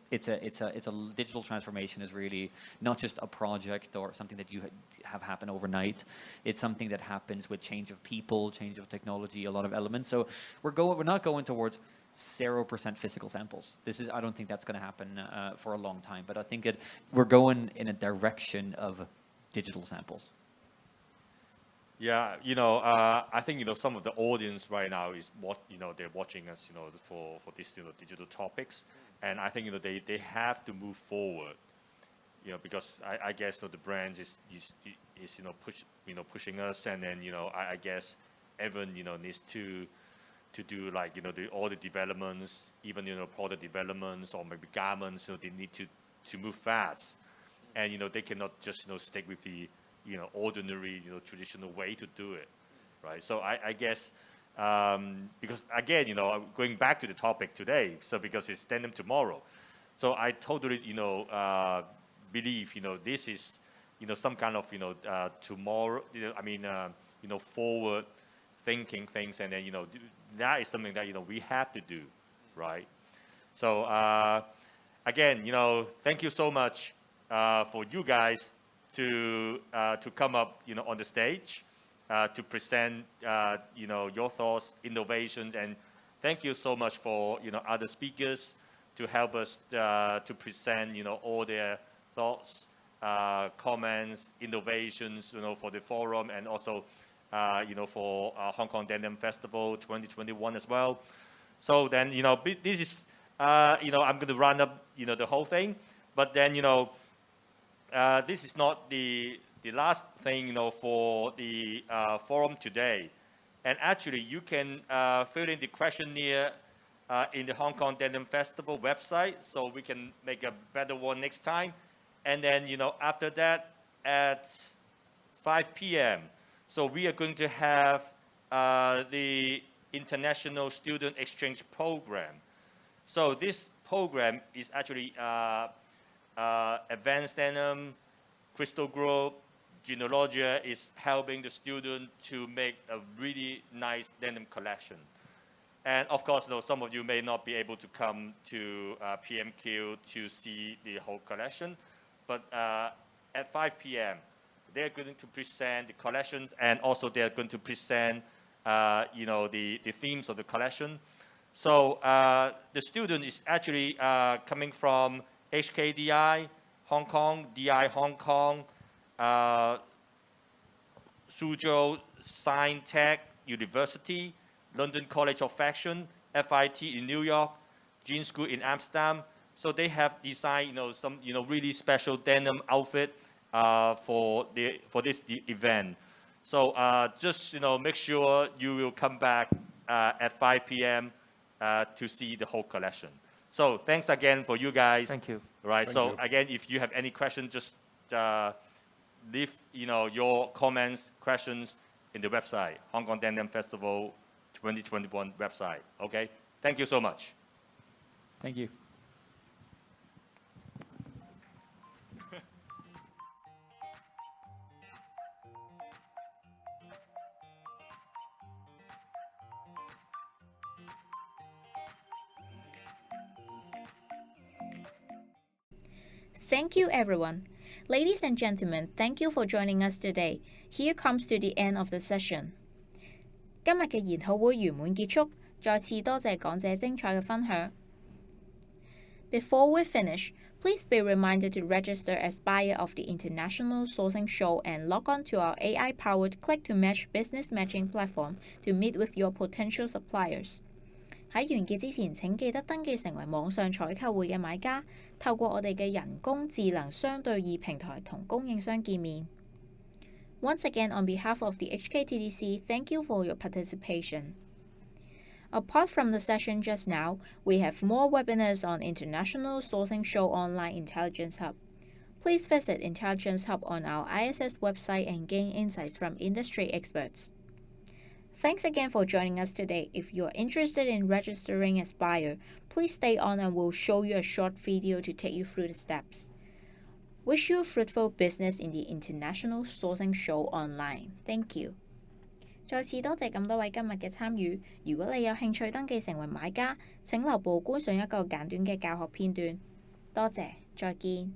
digital transformation is really not just a project or something that you have happen overnight. It's something that happens with change of people, change of technology, a lot of elements. So we're not going towards 0% physical samples. I don't think that's going to happen for a long time. But I think that we're going in a direction of digital samples. Yeah, I think, some of the audience right now is what, they're watching us, for these, digital topics. And I think, they have to move forward, because I guess, the brands is pushing us. And then, I guess everyone, needs to do like, all the developments, even, product developments or maybe garments, they need to move fast. And, they cannot just, stick with the, ordinary, traditional way to do it, right? So I guess, because again, going back to the topic today, so because it's Denim Tomorrow, so I totally, believe, this is, some kind of, tomorrow, forward thinking things, and then, that is something that, we have to do, right? So again, thank you so much for you guys to come up, on the stage, to present, your thoughts, innovations, and thank you so much for, other speakers to help us to present, all their thoughts, comments, innovations, for the forum, and also, for Hong Kong Denim Festival 2021 as well. So then, this is, I'm going to run up, the whole thing, but then, this is not the last thing, for the forum today. And actually, you can fill in the questionnaire in the Hong Kong Denim Festival website, so we can make a better one next time. And then, after that, at 5 p.m., so we are going to have the International Student Exchange Program. So this program is actually Advanced Denim, Crystal Group, Jeniologia is helping the student to make a really nice denim collection. And of course, some of you may not be able to come to PMQ to see the whole collection, but at 5 p.m., they're going to present the collections, and also they're going to present, the themes of the collection. So the student is actually coming from HKDI Hong Kong, DI Hong Kong, Suzhou Science Tech University, London College of Fashion, FIT in New York, Jean School in Amsterdam. So they have designed, some, really special denim outfit for this event. So just, make sure you will come back at 5 p.m. To see the whole collection. So thanks again for you guys. Thank you. Right. Thank So you. again, if you have any questions, just leave, your comments, questions in the website, Hong Kong Denim Festival 2021 website. Okay. Thank you so much. Thank you. Thank you, everyone. Ladies and gentlemen, thank you for joining us today. Here comes to the end of the session. 今日嘅研討會圓滿結束，再次多謝講者精彩嘅分享。Before we finish, please be reminded to register as buyer of the International Sourcing Show and log on to our AI-powered Click-to-Match business matching platform to meet with your potential suppliers. 喺完結之前，請記得登記成為網上採購會嘅買家，透過我哋嘅人工智能相對易平台同供應商見面。Once again, on behalf of the HKTDC, thank you for your participation. Apart from the session just now, we have more webinars on International Sourcing Show Online Intelligence Hub. Please visit Intelligence Hub on our ISS website and gain insights from industry experts. Thanks again for joining us today. If you're interested in registering as buyer, please stay on and we'll show you a short video to take you through the steps. Wish you fruitful business in the International Sourcing Show Online. Thank you. 再次多謝咁多位今日嘅參與。如果你有興趣登記成為買家，請留步觀賞一個簡短嘅教學片段。多謝，再見。